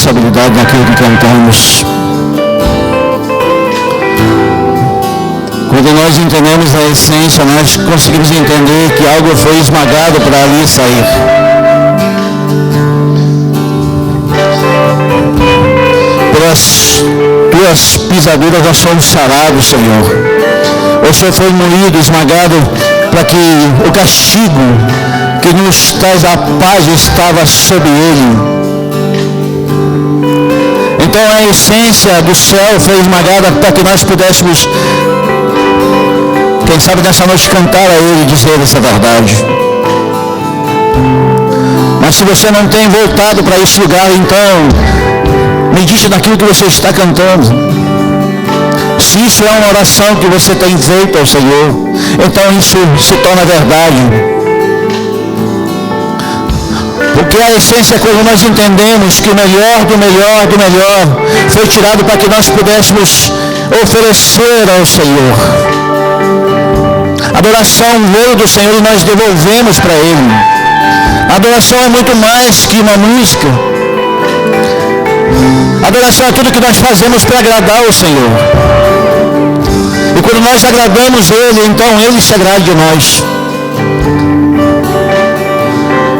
responsabilidade naquilo que cantamos. Quando nós entendemos a essência, nós conseguimos entender que algo foi esmagado para ali sair. Pelas tuas pisaduras nós somos sarados, Senhor. O Senhor foi moído, esmagado, para que o castigo que nos traz a paz estava sobre Ele. Então a essência do céu foi esmagada para que nós pudéssemos, quem sabe nessa noite, cantar a Ele e dizer essa verdade. Mas se você não tem voltado para esse lugar, então medite naquilo que você está cantando. Se isso é uma oração que você tem feito ao Senhor, então isso se torna verdade. Porque a essência é quando nós entendemos que o melhor do melhor do melhor foi tirado para que nós pudéssemos oferecer ao Senhor. A adoração veio do Senhor e nós devolvemos para Ele. A adoração é muito mais que uma música. A adoração é tudo que nós fazemos para agradar o Senhor. E quando nós agradamos Ele, então Ele se agrada de nós.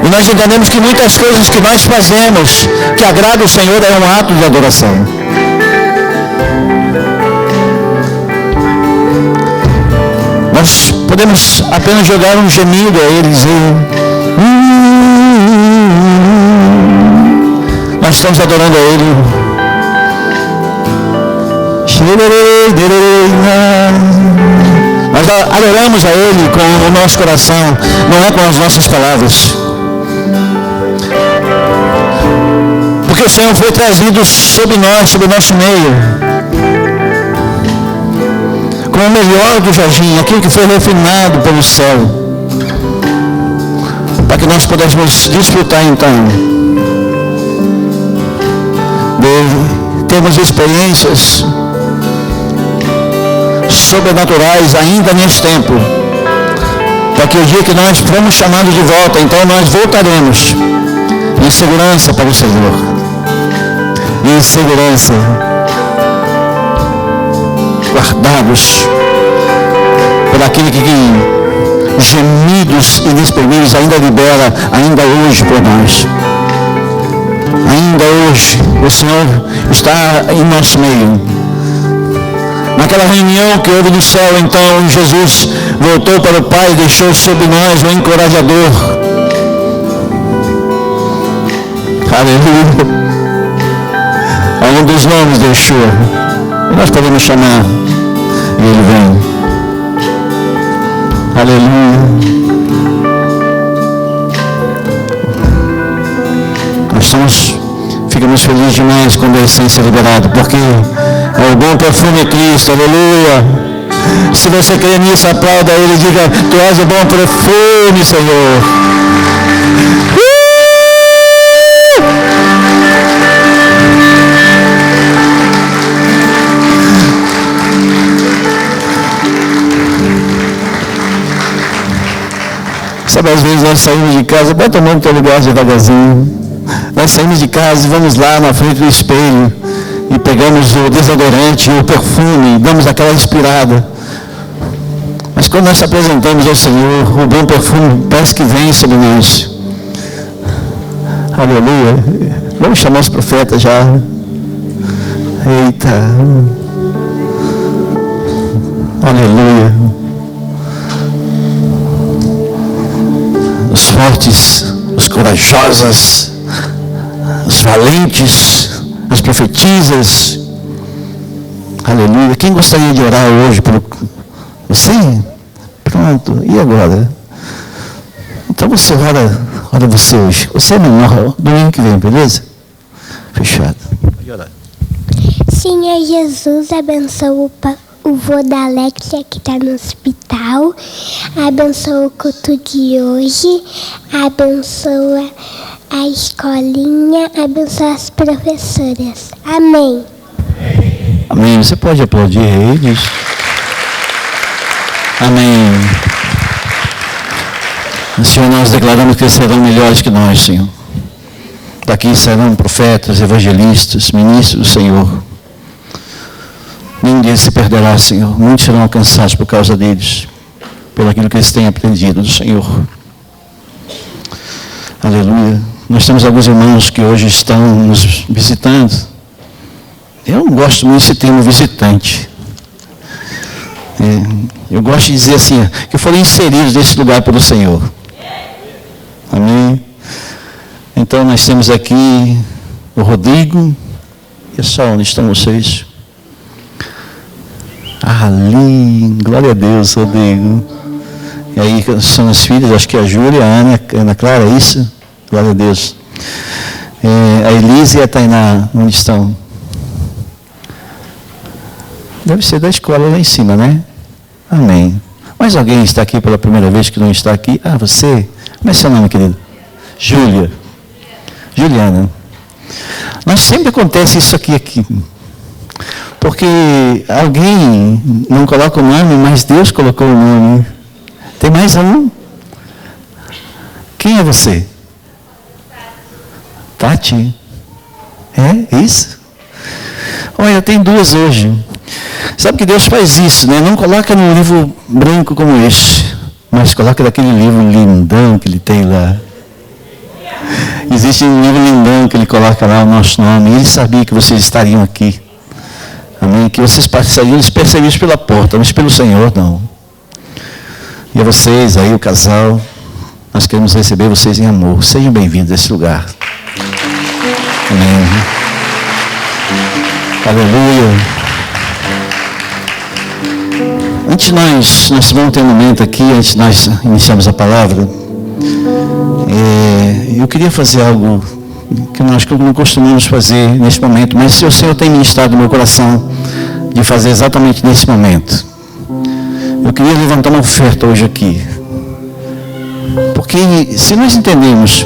E nós entendemos que muitas coisas que nós fazemos que agradam o Senhor é um ato de adoração. Nós podemos apenas jogar um gemido a Ele e dizer: nós estamos adorando a Ele. Nós adoramos a Ele com o nosso coração, não é com as nossas palavras. Porque o Senhor foi trazido sobre nós, sobre o nosso meio, com o melhor do jardim, aquilo que foi refinado pelo céu, para que nós pudéssemos desfrutar então dele. Temos experiências sobrenaturais ainda nesse tempo, para que o dia que nós formos chamados de volta, então nós voltaremos em segurança para o Senhor, em segurança, guardados por aquele que gemidos inexprimíveis ainda libera, ainda hoje por nós. Ainda hoje o Senhor está em nosso meio. Naquela reunião que houve no céu, então Jesus voltou para o Pai e deixou sobre nós um encorajador. Aleluia. É um dos nomes de Yeshua. Nós podemos chamar e Ele vem. Aleluia. Nós ficamos felizes demais quando a essência é liberada, porque é o bom perfume de Cristo. Aleluia. Se você crê nisso, aplauda Ele e diga: Tu és o bom perfume, Senhor. Sabe, às vezes nós saímos de casa, bota a mão no teu lugar devagarzinho. Nós saímos de casa e vamos lá na frente do espelho e pegamos o desodorante, o perfume, damos aquela inspirada. Mas quando nós apresentamos ao Senhor, o bom perfume parece que vem sobre nós. Aleluia. Vamos chamar os profetas já. Eita. Aleluia. Os fortes, os corajosos, os valentes, as profetisas. Aleluia. Quem gostaria de orar hoje por você? Pronto. E agora? Então você ora você hoje. Você é menor, domingo que vem, beleza? Fechado. Pode orar. Senhor Jesus, abençoa o vô da Alexia que está no hospital. Abençoa o culto de hoje. Abençoa a escolinha. Abençoa as professoras. Amém. Amém. Você pode aplaudir eles. Amém. Senhor, nós declaramos que eles serão melhores que nós, Senhor. Daqui serão profetas, evangelistas, ministros do Senhor. Nenhum deles se perderá, Senhor. Muitos serão alcançados por causa deles, pelo aquilo que eles têm aprendido do Senhor. Aleluia. Nós temos alguns irmãos que hoje estão nos visitando. Eu não gosto muito desse termo visitante. Eu gosto de dizer assim, que foram inseridos nesse lugar pelo Senhor. Amém? Então nós temos aqui o Rodrigo. E só onde estão vocês? Ali, glória a Deus, Rodrigo. E aí são as filhas, acho que a Júlia, a Ana Clara, é isso? Glória a Deus. A Elise e a Tainá, onde estão? Deve ser da escola lá em cima, né? Amém. Mas alguém está aqui pela primeira vez que não está aqui? Ah, você? Como é seu nome, querido? Júlia. Juliana. Nós sempre acontece isso aqui. Porque alguém não coloca o nome, mas Deus colocou o nome. Tem mais um? Quem é você? Tati? É isso? Olha, tem duas hoje. Sabe que Deus faz isso, né? Não coloca num livro branco como este, mas coloca daquele livro lindão que ele tem lá. Existe um livro lindão que ele coloca lá o nosso nome. Ele sabia que vocês estariam aqui. Amém? Que vocês passariam despercebidos pela porta, mas pelo Senhor não. E a vocês aí, o casal, nós queremos receber vocês em amor. Sejam bem-vindos a esse lugar. Amém. Aleluia. Antes nós vamos ter um momento aqui, antes de nós iniciarmos a palavra. Eu queria fazer algo que nós não costumamos fazer nesse momento, mas se o Senhor tem ministrado no meu coração de fazer exatamente nesse momento. Eu queria levantar uma oferta hoje aqui. Porque se nós entendemos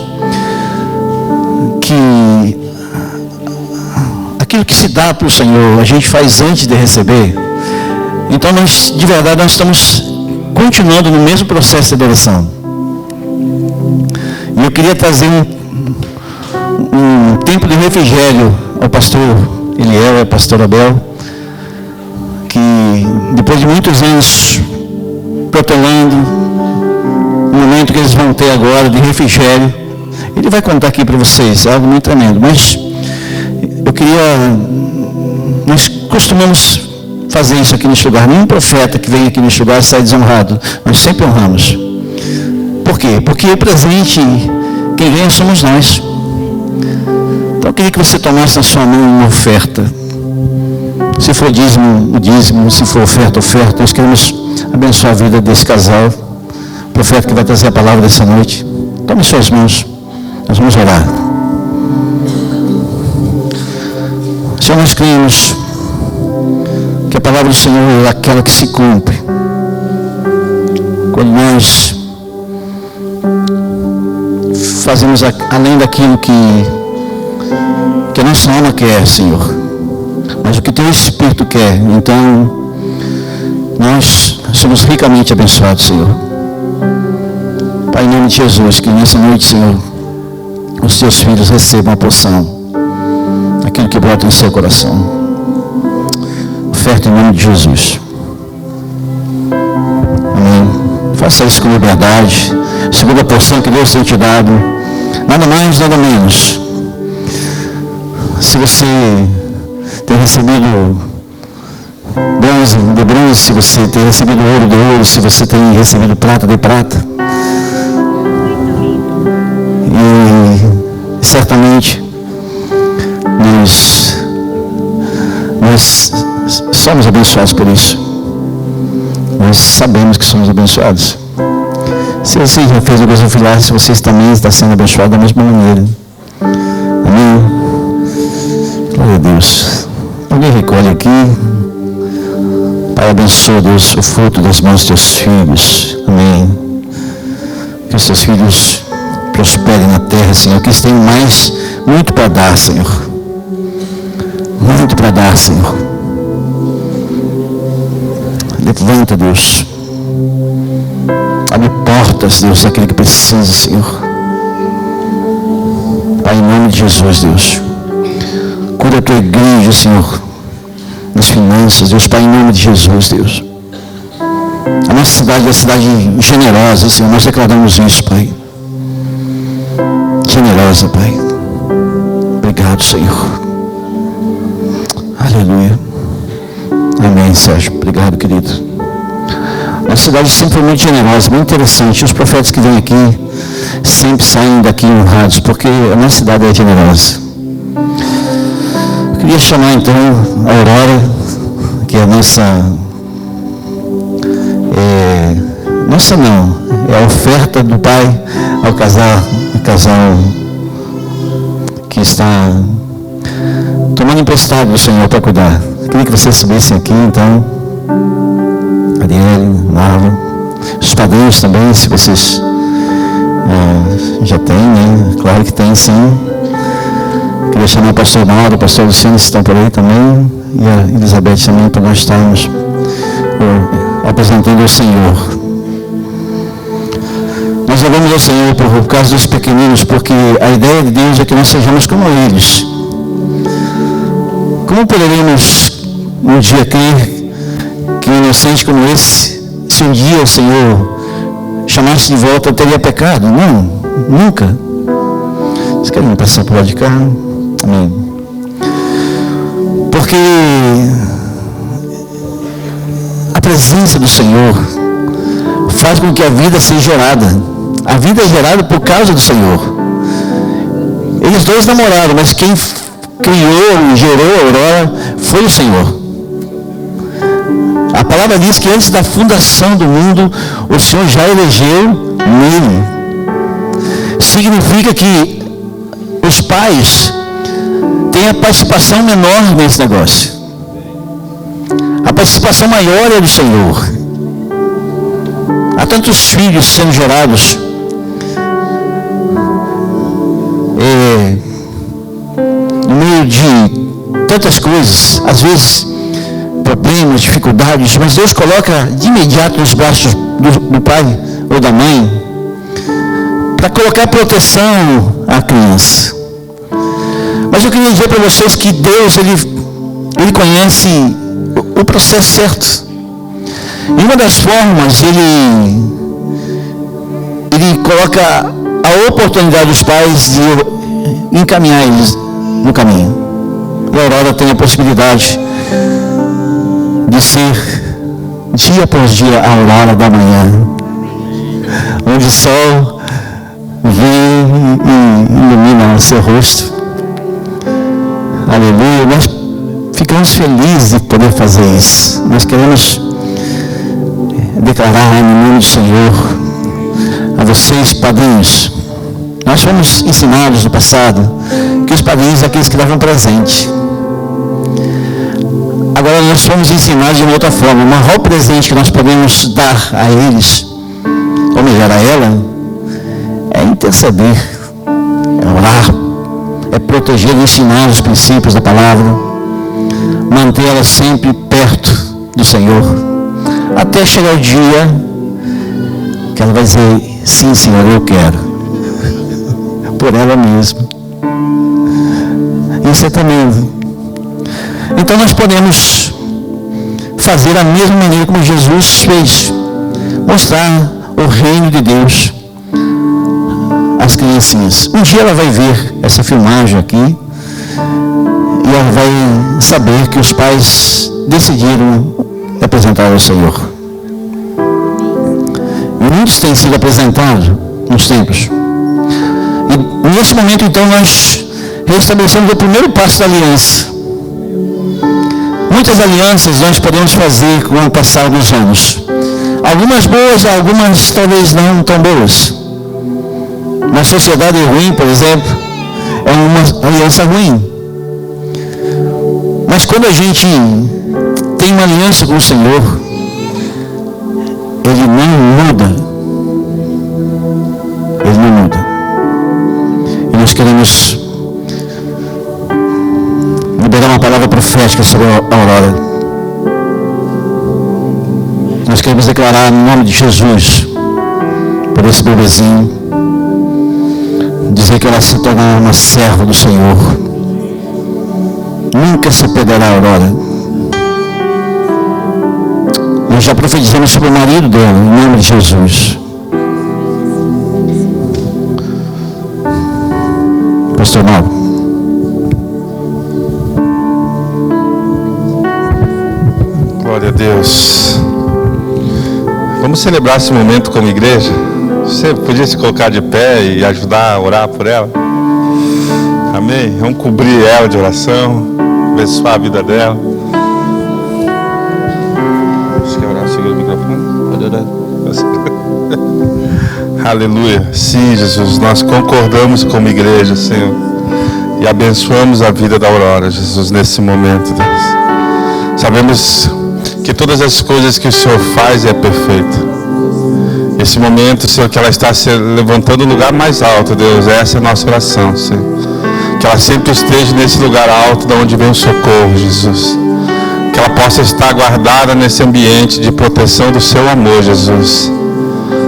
que aquilo que se dá para o Senhor, a gente faz antes de receber, então nós, de verdade, nós estamos continuando no mesmo processo de adoração. E eu queria trazer um tempo de refrigério ao pastor Eliel, ao pastor Abel, que depois de muitos anos protelando, o momento que eles vão ter agora de refrigério, ele vai contar aqui para vocês, é algo muito tremendo. Mas eu queria, nós costumamos fazer isso aqui nesse lugar. Nenhum profeta que vem aqui nesse lugar sai desonrado. Nós sempre honramos. Por quê? Porque o presente, quem ganha somos nós. Então eu queria que você tomasse na sua mão uma oferta. Se for dízimo, o dízimo. Se for oferta, oferta. Nós queremos abençoar a vida desse casal. O profeta que vai trazer a palavra dessa noite. Tome suas mãos. Nós vamos orar. Senhor, nós cremos que a palavra do Senhor é aquela que se cumpre. Quando nós fazemos além daquilo que a nossa alma quer, Senhor, mas o que teu Espírito quer, então nós somos ricamente abençoados, Senhor. Pai, em nome de Jesus, que nessa noite, Senhor, os teus filhos recebam a porção daquilo que brota em seu coração. Oferta em nome de Jesus. Amém. Faça isso com liberdade. Segunda porção que Deus tem te dado. Nada mais, nada menos. Se você tem recebido bronze de bronze, se você tem recebido ouro de ouro, se você tem recebido prata de prata. E certamente nós somos abençoados por isso. Nós sabemos que somos abençoados. Se você já fez o gasofilar, se você também está sendo abençoado da mesma maneira. Amém? Glória a Deus. Alguém recolhe aqui. Pai, abençoa, Deus, o fruto das mãos dos teus filhos. Amém. Que os teus filhos prosperem na terra, Senhor. Que eles tenham muito para dar, Senhor. Muito para dar, Senhor. Levanta, Deus. Abre portas, Deus, daquele que precisa, Senhor. Pai, em nome nome de Jesus, Deus. Cura a tua igreja, Senhor, nas finanças, Deus Pai, em nome de Jesus, Deus. A nossa cidade é uma cidade generosa, Senhor, nós declaramos isso, Pai. Generosa, Pai. Obrigado, Senhor. Aleluia. Amém, Sérgio. Obrigado, querido. Nossa cidade sempre foi muito generosa, muito interessante. Os profetas que vêm aqui sempre saem daqui honrados, porque a nossa cidade é generosa. Eu queria chamar então a Aurora, que é a nossa é a oferta do pai ao casal que está tomando emprestado do Senhor para cuidar. Queria que vocês subissem aqui então. Ariel, Marlon, os padrinhos também, se vocês já têm, né? Claro que tem, sim. Queria chamar o pastor Mauro, o pastor Luciano, que estão por aí também, e a Elizabeth também, para nós estarmos apresentando ao Senhor. Nós louvamos ao Senhor por causa dos pequeninos, porque a ideia de Deus é que nós sejamos como eles. Como poderemos um dia crer que um inocente como esse, se um dia o Senhor chamasse de volta, teria pecado? Não, nunca. Vocês querem passar por lá de cá? Amém. Porque a presença do Senhor faz com que a vida seja gerada. A vida é gerada por causa do Senhor. Eles dois namoraram, mas quem criou e gerou a Aurora foi o Senhor. A palavra diz que antes da fundação do mundo, o Senhor já elegeu nele. Significa que os pais têm a participação menor nesse negócio. A participação maior é do Senhor. Há tantos filhos sendo gerados no meio de tantas coisas, às vezes problemas, dificuldades, mas Deus coloca de imediato nos braços do pai ou da mãe para colocar proteção à criança. Mas eu queria dizer para vocês que Deus ele conhece o processo certo. E uma das formas, ele coloca a oportunidade dos pais de encaminhar eles no caminho. E a Aurora tem a possibilidade de ser dia após dia a aurora da manhã, onde o sol vem e ilumina o seu rosto. Aleluia. Nós ficamos felizes de poder fazer isso. Nós queremos declarar no nome do Senhor a vocês, padrinhos. Nós fomos ensinados no passado que os padrinhos são aqueles que davam presente. Agora nós fomos ensinados de uma outra forma. O maior presente que nós podemos dar a eles, ou melhor, a ela, é interceder, é orar, é proteger e ensinar os princípios da palavra, mantê-la sempre perto do Senhor, até chegar o dia que ela vai dizer: sim, Senhor, eu quero, por ela mesma. Isso é tremendo. Então nós podemos fazer da mesma maneira como Jesus fez, mostrar o reino de Deus às criancinhas. Um dia ela vai ver essa filmagem aqui e ela vai saber que os pais decidiram apresentar ao Senhor. Muitos têm sido apresentados nos templos. E nesse momento então nós restabelecemos o primeiro passo da aliança. Muitas alianças nós podemos fazer com o passar dos anos. Algumas boas, algumas talvez não tão boas. Na sociedade ruim, por exemplo, é uma aliança ruim. Mas quando a gente tem uma aliança com o Senhor, Ele não muda. Ele não muda. E nós queremos liberar uma palavra profética sobre a Aurora. Nós queremos declarar no nome de Jesus por esse bebezinho, dizer que ela se tornará uma serva do Senhor. Nunca se perderá a Aurora. Nós já profetizamos sobre o marido dela, em nome de Jesus. Pastor Mauro. Glória a Deus. Vamos celebrar esse momento como igreja. Você podia se colocar de pé e ajudar a orar por ela? Amém? Vamos cobrir ela de oração, abençoar a vida dela. Você quer orar? Segura o microfone. Pode orar. Aleluia. Sim, Jesus, nós concordamos como igreja, Senhor, e abençoamos a vida da Aurora, Jesus, nesse momento, Deus. Sabemos que todas as coisas que o Senhor faz é perfeito. Esse momento, Senhor, que ela está se levantando no lugar mais alto, Deus, essa é a nossa oração, Senhor. Que ela sempre esteja nesse lugar alto, de onde vem o socorro, Jesus. Que ela possa estar guardada nesse ambiente de proteção do seu amor, Jesus.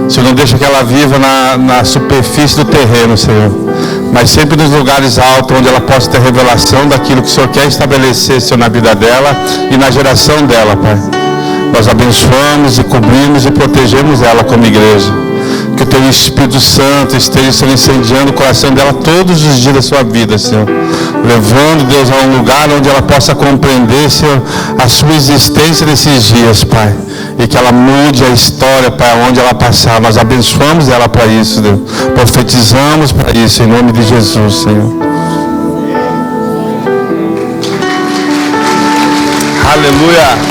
Senhor, não deixa que ela viva na superfície do terreno, Senhor, mas sempre nos lugares altos, onde ela possa ter revelação daquilo que o Senhor quer estabelecer, Senhor, na vida dela e na geração dela, Pai. Nós abençoamos e cobrimos e protegemos ela como igreja. Que o Teu Espírito Santo esteja, Senhor, incendiando o coração dela todos os dias da sua vida, Senhor. Levando, Deus, a um lugar onde ela possa compreender, Senhor, a sua existência nesses dias, Pai. E que ela mude a história para onde ela passar. Nós abençoamos ela para isso, Deus. Profetizamos para isso, em nome de Jesus, Senhor. Aleluia.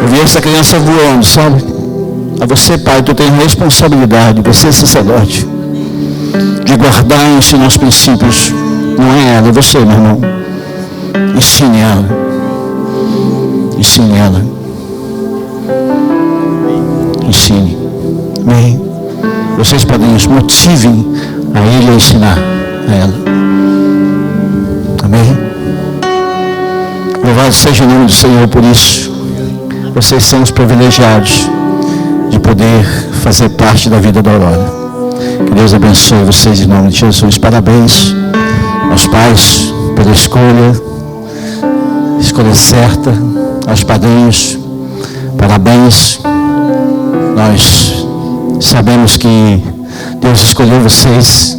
Eu vi essa criança voando, sabe? A você, pai, tu tem responsabilidade, você é sacerdote, de guardar e ensinar os princípios. Não é ela, é você, meu irmão. Ensine ela. Ensine ela. Ensine. Amém. Vocês, padrinhos, motivem a ele a ensinar a ela. Amém. Louvado seja o nome do Senhor por isso. Vocês são os privilegiados de poder fazer parte da vida da Aurora. Que Deus abençoe vocês em nome de Jesus. Parabéns aos pais pela escolha certa, aos padrinhos. Parabéns. Nós sabemos que Deus escolheu vocês.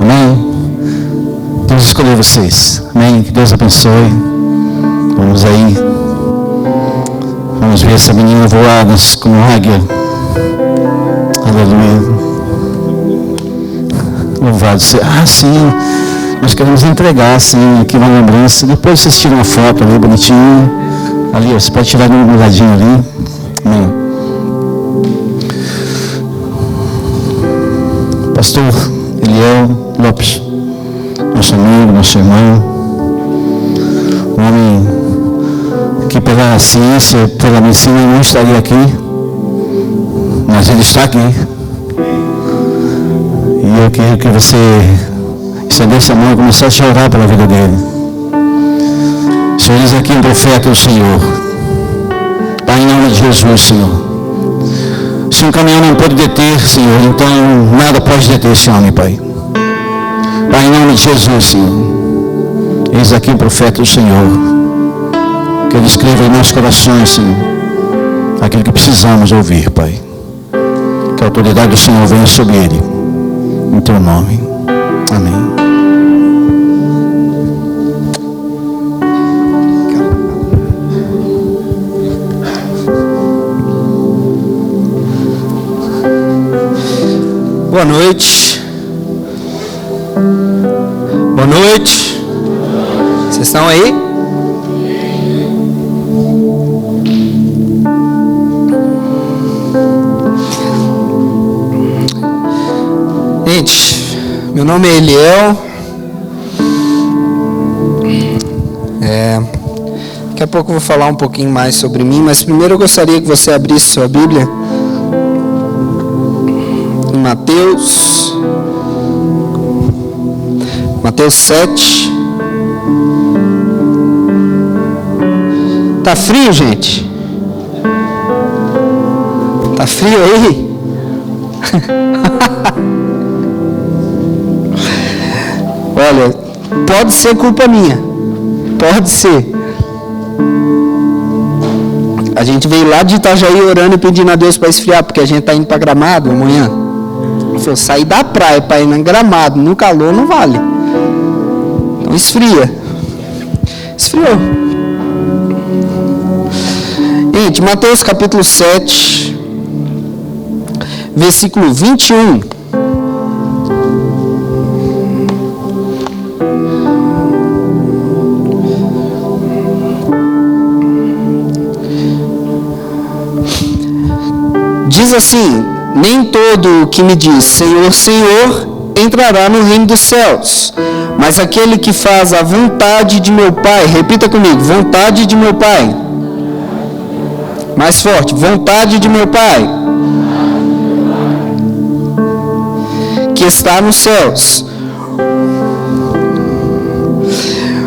Amém? Deus escolheu vocês. Amém? Que Deus abençoe. Vamos aí. Vamos ver essa menina voar como águia. Aleluia. Louvado seja. Sim. Nós queremos entregar, sim, aqui uma lembrança. Depois vocês tiram uma foto ali, bonitinha. Ali, você pode tirar um ladinho ali. Amém. Pastor Eliel Lopes, nosso amigo, nosso irmão. Um homem que pela ciência, pela medicina não estaria aqui, mas ele está aqui. E eu quero que você estendesse a mão e começasse a orar pela vida dele. Senhor, eis aqui um profeta do Senhor. Pai, em nome de Jesus, Senhor. Se um caminhão não pode deter, Senhor, então nada pode deter esse homem, Pai. Pai, em nome de Jesus, Senhor. Eis aqui um profeta do Senhor. Que Ele escreva em nossos corações, Senhor, aquilo que precisamos ouvir, Pai. Que a autoridade do Senhor venha sobre Ele. Em Teu nome. Amém. Boa noite. Boa noite. Vocês estão aí? Gente, meu nome é Eliel. Daqui a pouco eu vou falar um pouquinho mais sobre mim, mas primeiro eu gostaria que você abrisse sua Bíblia em Mateus 7. Tá frio, gente? Tá frio aí? Olha, pode ser culpa minha. Pode ser. A gente veio lá de Itajaí orando e pedindo a Deus para esfriar, porque a gente tá indo para Gramado amanhã. Falou, sair da praia para ir em Gramado no calor não vale. Então esfria. Esfriou. Gente, Mateus capítulo 7, versículo 21. Diz assim: nem todo o que me diz Senhor, Senhor, entrará no reino dos céus, mas aquele que faz a vontade de meu Pai. Repita comigo: vontade de meu Pai. Mais forte: vontade de meu Pai, que está nos céus.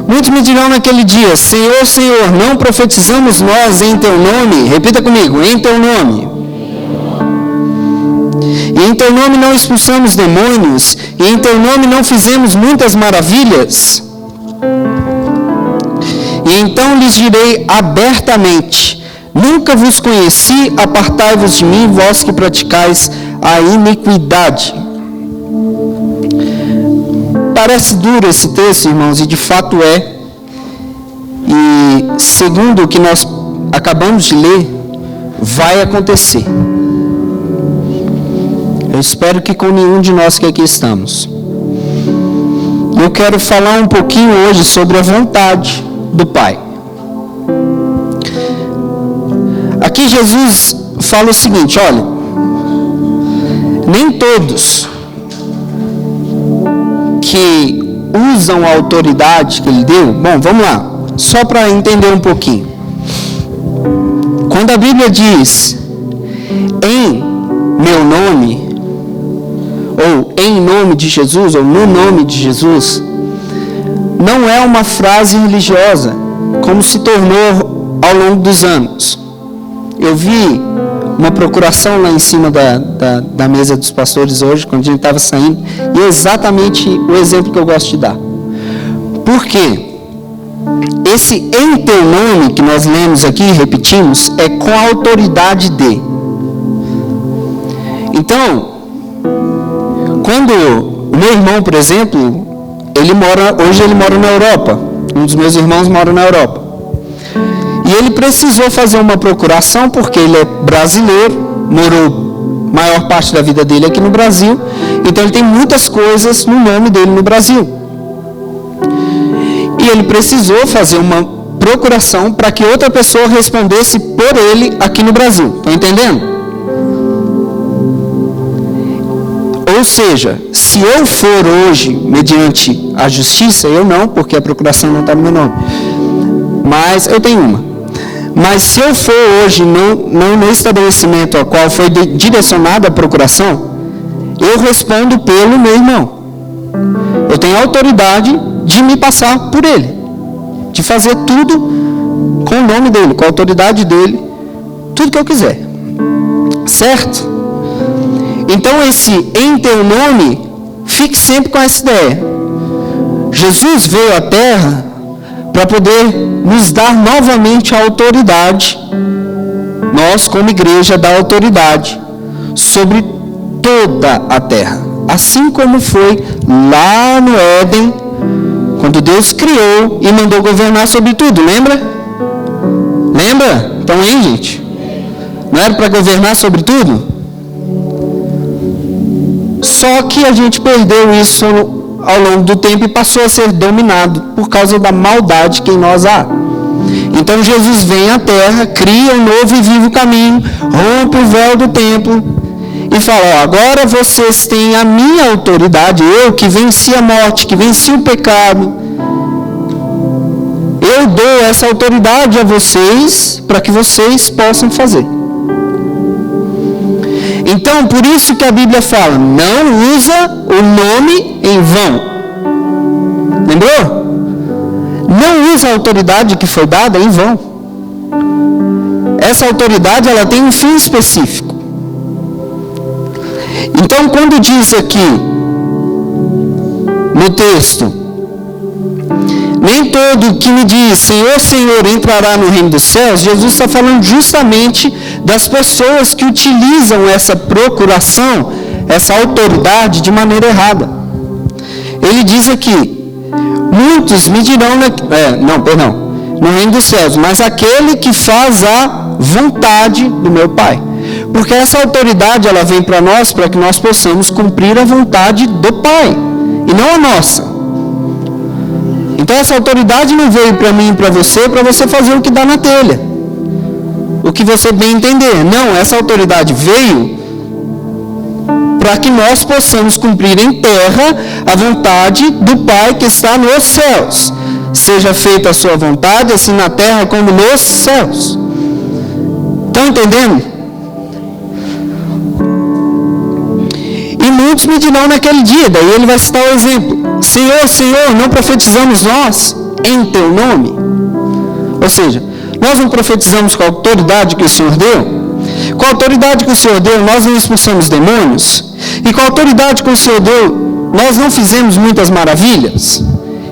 Muitos me dirão naquele dia: Senhor, Senhor, não profetizamos nós em teu nome? Repita comigo: em teu nome. E em teu nome não expulsamos demônios, e em teu nome não fizemos muitas maravilhas? E então lhes direi abertamente: nunca vos conheci, apartai-vos de mim, vós que praticais a iniquidade. Parece duro esse texto, irmãos, e de fato é. E segundo o que nós acabamos de ler, vai acontecer. Eu espero que com nenhum de nós que aqui estamos. Eu quero falar um pouquinho hoje sobre a vontade do Pai. Aqui Jesus fala o seguinte: olha, nem todos que usam a autoridade que Ele deu. Bom, vamos lá, só para entender um pouquinho. Quando a Bíblia diz em meu nome, ou em nome de Jesus, ou no nome de Jesus, não é uma frase religiosa, como se tornou ao longo dos anos. Eu vi uma procuração lá em cima da mesa dos pastores hoje, quando a gente estava saindo, e é exatamente o exemplo que eu gosto de dar. Por quê? Esse em teu nome que nós lemos aqui e repetimos é com a autoridade de. Então, quando o meu irmão, por exemplo, hoje ele mora na Europa. Um dos meus irmãos mora na Europa. E ele precisou fazer uma procuração porque ele é brasileiro, morou a maior parte da vida dele aqui no Brasil. Então ele tem muitas coisas no nome dele no Brasil. E ele precisou fazer uma procuração para que outra pessoa respondesse por ele aqui no Brasil. Estão entendendo? Ou seja, se eu for hoje mediante a justiça, eu não, porque a procuração não está no meu nome. Mas eu tenho uma. Mas se eu for hoje no estabelecimento ao qual foi direcionada a procuração, eu respondo pelo meu irmão. Eu tenho autoridade de me passar por ele, de fazer tudo com o nome dele, com a autoridade dele, tudo que eu quiser. Certo? Então esse em teu nome, fique sempre com essa ideia. Jesus veio à terra para poder nos dar novamente a autoridade. Nós, como igreja, dá autoridade sobre toda a terra. Assim como foi lá no Éden, quando Deus criou e mandou governar sobre tudo, lembra? Lembra? Então, hein, gente? Não era para governar sobre tudo? Só que a gente perdeu isso ao longo do tempo e passou a ser dominado por causa da maldade que em nós há. Então Jesus vem à terra, cria um novo e vivo caminho, rompe o véu do templo e fala: agora vocês têm a minha autoridade, eu que venci a morte, que venci o pecado. Eu dou essa autoridade a vocês para que vocês possam fazer. Então, por isso que a Bíblia fala: não usa o nome em vão. Lembrou? Não usa a autoridade que foi dada em vão. Essa autoridade, ela tem um fim específico. Então, quando diz aqui no texto, nem todo que me diz Senhor, Senhor entrará no reino dos céus, Jesus está falando justamente das pessoas que utilizam essa procuração, essa autoridade de maneira errada. Ele diz aqui, muitos me dirão, no reino dos céus, mas aquele que faz a vontade do meu Pai. Porque essa autoridade, ela vem para nós, para que nós possamos cumprir a vontade do Pai, e não a nossa. Então essa autoridade não veio para mim e para você fazer o que dá na telha, o que você bem entender. Não, essa autoridade veio para que nós possamos cumprir em terra a vontade do Pai que está nos céus. Seja feita a sua vontade, assim na terra como nos céus. Estão entendendo? E muitos me dirão naquele dia, daí ele vai citar o exemplo: Senhor, Senhor, não profetizamos nós em teu nome? Ou seja, nós não profetizamos com a autoridade que o Senhor deu? Com a autoridade que o Senhor deu, nós não expulsamos demônios? E com a autoridade que o Senhor deu, nós não fizemos muitas maravilhas?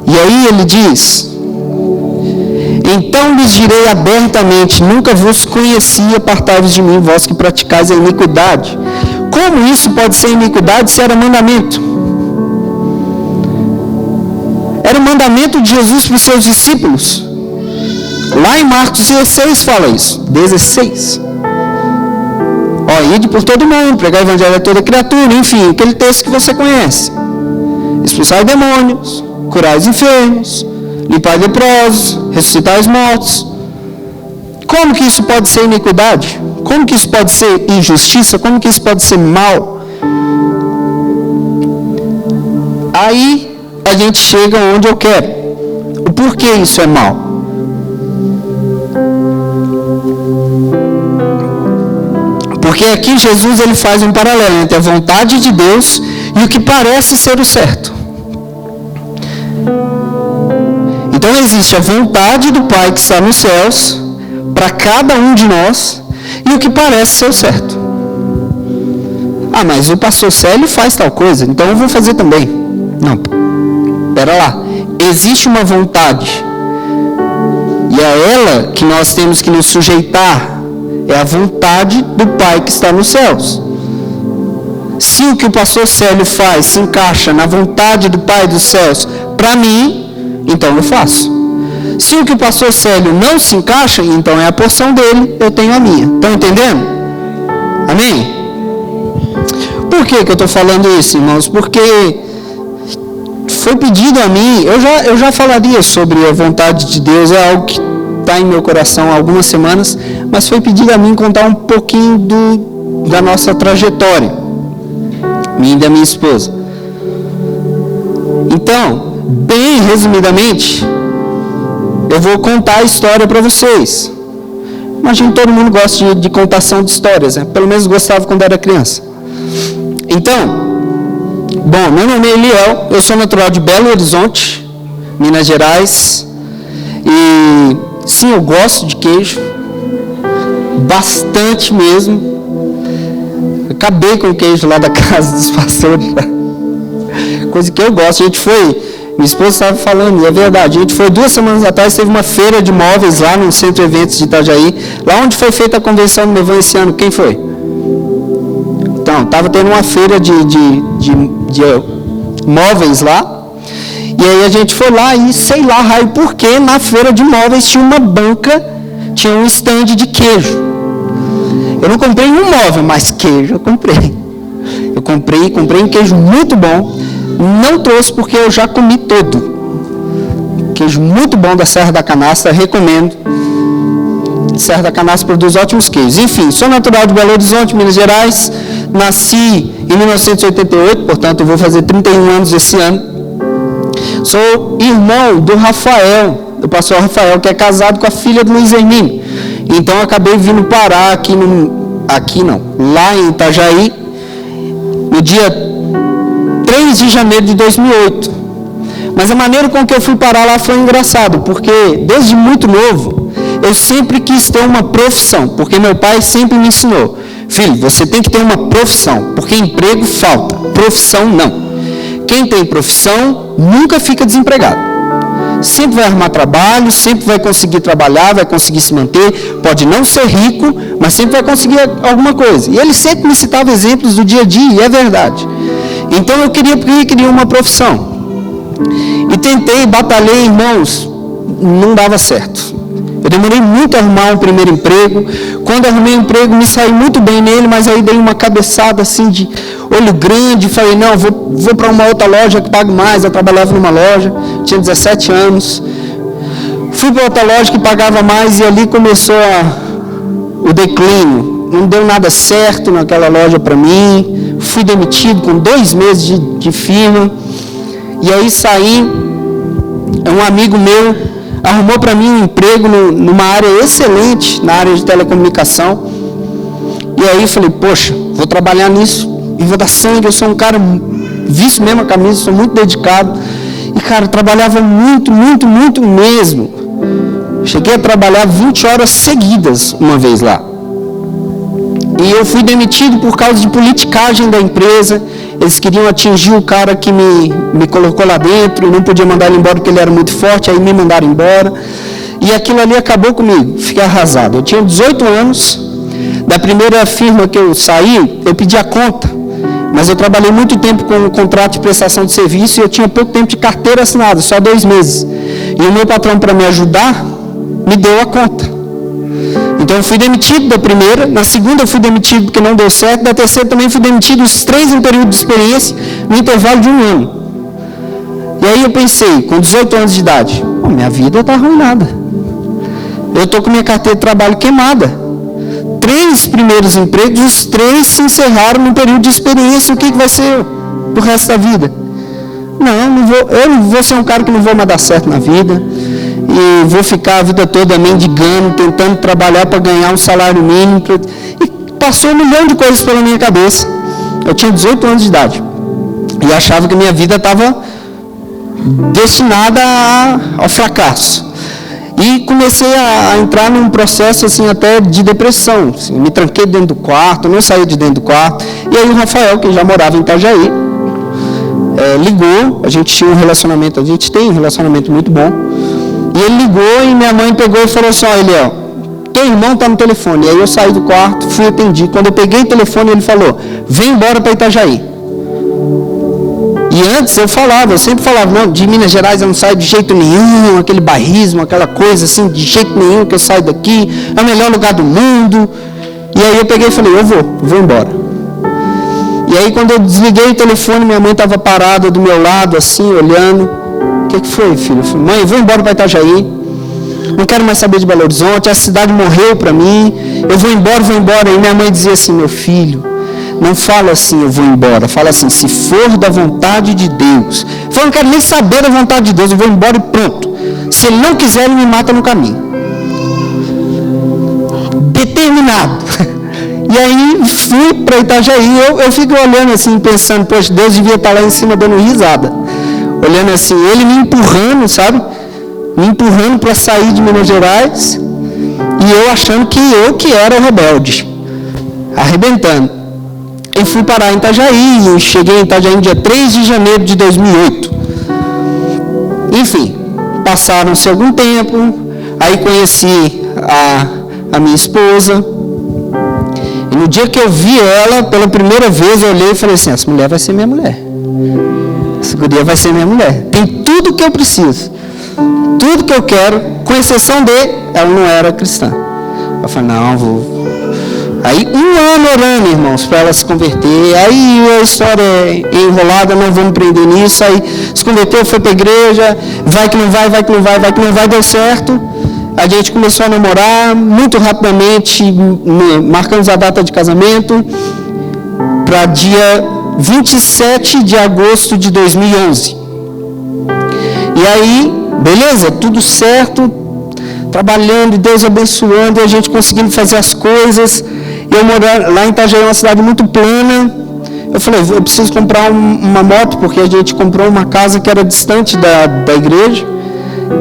E aí ele diz: então lhes direi abertamente, nunca vos conheci, apartai-vos de mim, vós que praticais a iniquidade. Como isso pode ser iniquidade se era mandamento? Era o mandamento de Jesus para os seus discípulos. Lá em Marcos 16 fala isso. 16. Ide por todo mundo, pregar o evangelho a toda criatura, enfim, aquele texto que você conhece. Expulsar demônios, curar os enfermos, limpar leprosos, ressuscitar os mortos. Como que isso pode ser iniquidade? Como que isso pode ser injustiça? Como que isso pode ser mal? Aí a gente chega onde eu quero. O porquê isso é mal? Porque aqui Jesus ele faz um paralelo entre a vontade de Deus e o que parece ser o certo. Então existe a vontade do Pai que está nos céus para cada um de nós e o que parece ser o certo. Ah, mas o pastor Célio faz tal coisa, então eu vou fazer também. Não, espera lá. Existe uma vontade e é ela que nós temos que nos sujeitar. É a vontade do Pai que está nos céus. Se o que o pastor Célio faz se encaixa na vontade do Pai dos céus para mim, então eu faço. Se o que o pastor Célio não se encaixa, então é a porção dele, eu tenho a minha. Estão entendendo? Amém? Por que eu estou falando isso, irmãos? Porque foi pedido a mim, eu já falaria sobre a vontade de Deus, é algo que está em meu coração há algumas semanas, mas foi pedido a mim contar um pouquinho da nossa trajetória, minha e da minha esposa. Então, bem resumidamente, eu vou contar a história para vocês. Imagino que todo mundo gosta de contação de histórias, né? Pelo menos gostava quando era criança. Então, bom, meu nome é Eliel, eu sou natural de Belo Horizonte, Minas Gerais, e sim, eu gosto de queijo, bastante mesmo. Acabei com o queijo lá da casa dos pastores, coisa que eu gosto. A gente foi, minha esposa estava falando, e é verdade, a gente foi 2 semanas atrás, teve uma feira de móveis lá no Centro de Eventos de Itajaí, lá onde foi feita a convenção do Nevão esse ano. Quem foi? Então, estava tendo uma feira de móveis lá. E aí a gente foi lá e sei lá, raio, porque na feira de móveis tinha uma banca, tinha um stand de queijo. Eu não comprei um móvel, mas queijo eu comprei. Eu comprei um queijo muito bom. Não trouxe porque eu já comi todo. Queijo muito bom da Serra da Canastra, recomendo. Serra da Canastra produz ótimos queijos. Enfim, sou natural de Belo Horizonte, Minas Gerais. Nasci em 1988, portanto eu vou fazer 31 anos esse ano. Sou irmão do Rafael, do pastor Rafael, que é casado com a filha do Luiz Hermínio. Então acabei vindo parar lá em Itajaí, no dia 3 de janeiro de 2008. Mas a maneira com que eu fui parar lá foi engraçado, porque desde muito novo, eu sempre quis ter uma profissão, porque meu pai sempre me ensinou: Filho, você tem que ter uma profissão, porque emprego falta, profissão não. Quem tem profissão nunca fica desempregado. Sempre vai arrumar trabalho, sempre vai conseguir trabalhar, vai conseguir se manter, pode não ser rico, mas sempre vai conseguir alguma coisa. E ele sempre me citava exemplos do dia a dia, e é verdade. Então eu queria uma profissão. E tentei, batalhei, irmãos, não dava certo. Eu demorei muito a arrumar um primeiro emprego. Quando arrumei um emprego, me saí muito bem nele, mas aí dei uma cabeçada assim de olho grande. Falei, não, vou para uma outra loja que paga mais. Eu trabalhava numa loja, tinha 17 anos. Fui para outra loja que pagava mais e ali começou o declínio. Não deu nada certo naquela loja para mim. Fui demitido com 2 meses de firma. E aí saí, um amigo meu arrumou para mim um emprego numa área excelente, na área de telecomunicação. E aí eu falei, poxa, vou trabalhar nisso e vou dar sangue. Eu sou um cara, visto mesmo a camisa, sou muito dedicado. E cara, eu trabalhava muito, muito, muito mesmo. Cheguei a trabalhar 20 horas seguidas uma vez lá. E eu fui demitido por causa de politicagem da empresa. Eles queriam atingir o cara que me colocou lá dentro, e não podia mandar ele embora porque ele era muito forte, aí me mandaram embora. E aquilo ali acabou comigo, fiquei arrasado. Eu tinha 18 anos, da primeira firma que eu saí, eu pedi a conta, mas eu trabalhei muito tempo com um contrato de prestação de serviço e eu tinha pouco tempo de carteira assinada, só 2 meses. E o meu patrão, para me ajudar, me deu a conta. Então eu fui demitido da primeira, na segunda eu fui demitido porque não deu certo, da terceira também fui demitido, os 3 em período de experiência, no intervalo de 1 ano. E aí eu pensei, com 18 anos de idade, minha vida está arruinada. Eu estou com minha carteira de trabalho queimada. 3 primeiros empregos, os 3 se encerraram no período de experiência, o que vai ser o resto da vida? Eu não vou ser um cara que não vou mais dar certo na vida. E vou ficar a vida toda mendigando, tentando trabalhar para ganhar um salário mínimo. E passou 1 milhão de coisas pela minha cabeça. Eu tinha 18 anos de idade. E achava que minha vida estava destinada ao fracasso. E comecei a entrar num processo assim, até de depressão. Assim, me tranquei dentro do quarto, não saí de dentro do quarto. E aí o Rafael, que já morava em Itajaí, ligou. A gente tem um relacionamento muito bom. E ele ligou e minha mãe pegou e falou assim, Eliel, teu irmão está no telefone. E aí eu saí do quarto, fui atender. Quando eu peguei o telefone, ele falou, vem embora para Itajaí. E antes eu sempre falava, não, de Minas Gerais eu não saio de jeito nenhum, aquele bairrismo, aquela coisa assim, de jeito nenhum que eu saio daqui, é o melhor lugar do mundo. E aí eu peguei e falei, eu vou embora. E aí quando eu desliguei o telefone, minha mãe estava parada do meu lado, assim, olhando. O que foi, filho? Eu falei, mãe, eu vou embora para Itajaí. Não quero mais saber de Belo Horizonte. A cidade morreu para mim. Eu vou embora. E minha mãe dizia assim, meu filho, não fala assim, eu vou embora. Fala assim, se for da vontade de Deus. Eu falei, não quero nem saber da vontade de Deus. Eu vou embora e pronto. Se ele não quiser, ele me mata no caminho. Determinado. E aí fui para Itajaí. Eu fico olhando assim, pensando, poxa, Deus devia estar lá em cima dando risada. Olhando assim, ele me empurrando, sabe? Me empurrando para sair de Minas Gerais. E eu achando que eu que era o rebelde. Arrebentando. Eu fui parar em Itajaí. Eu cheguei em Itajaí no dia 3 de janeiro de 2008. Enfim, passaram-se algum tempo. Aí conheci a minha esposa. E no dia que eu vi ela, pela primeira vez, eu olhei e falei assim, essa mulher vai ser minha mulher. Essa guria vai ser minha mulher. Tem tudo que eu preciso. Tudo que eu quero, com exceção de ela não era cristã. Eu falei, não, vou. Aí 1 ano orando, irmãos, para ela se converter. Aí a história é enrolada, não vou me prender nisso. Aí se converteu, foi para a igreja. Vai que não vai, deu certo. A gente começou a namorar muito rapidamente, marcamos a data de casamento para dia 27 de agosto de 2011. E aí, beleza, tudo certo, trabalhando, Deus abençoando, e a gente conseguindo fazer as coisas. Eu morando lá em Itajaí, uma cidade muito plana. Eu falei, eu preciso comprar uma moto, porque a gente comprou uma casa que era distante da igreja.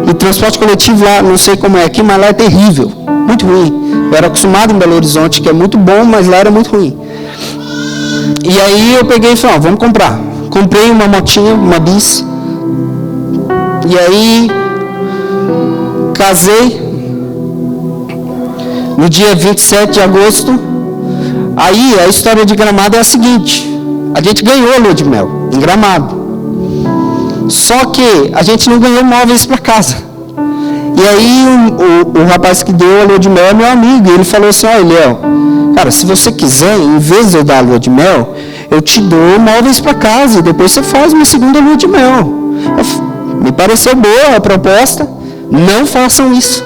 E transporte coletivo lá, não sei como é aqui, mas lá é terrível, muito ruim. Eu era acostumado em Belo Horizonte, que é muito bom, mas lá era muito ruim. E aí eu peguei e falei, vamos comprar. Comprei uma motinha, uma bis. E aí casei no dia 27 de agosto. Aí a história de Gramado é a seguinte: a gente ganhou a lua de mel em Gramado. Só que a gente não ganhou móveis para casa. E aí o rapaz que deu a lua de mel é meu amigo. E ele falou assim, Léo, cara, se você quiser, em vez de eu dar a lua de mel, eu te dou móveis para casa e depois você faz uma segunda lua de mel. Me pareceu boa a proposta. Não façam isso.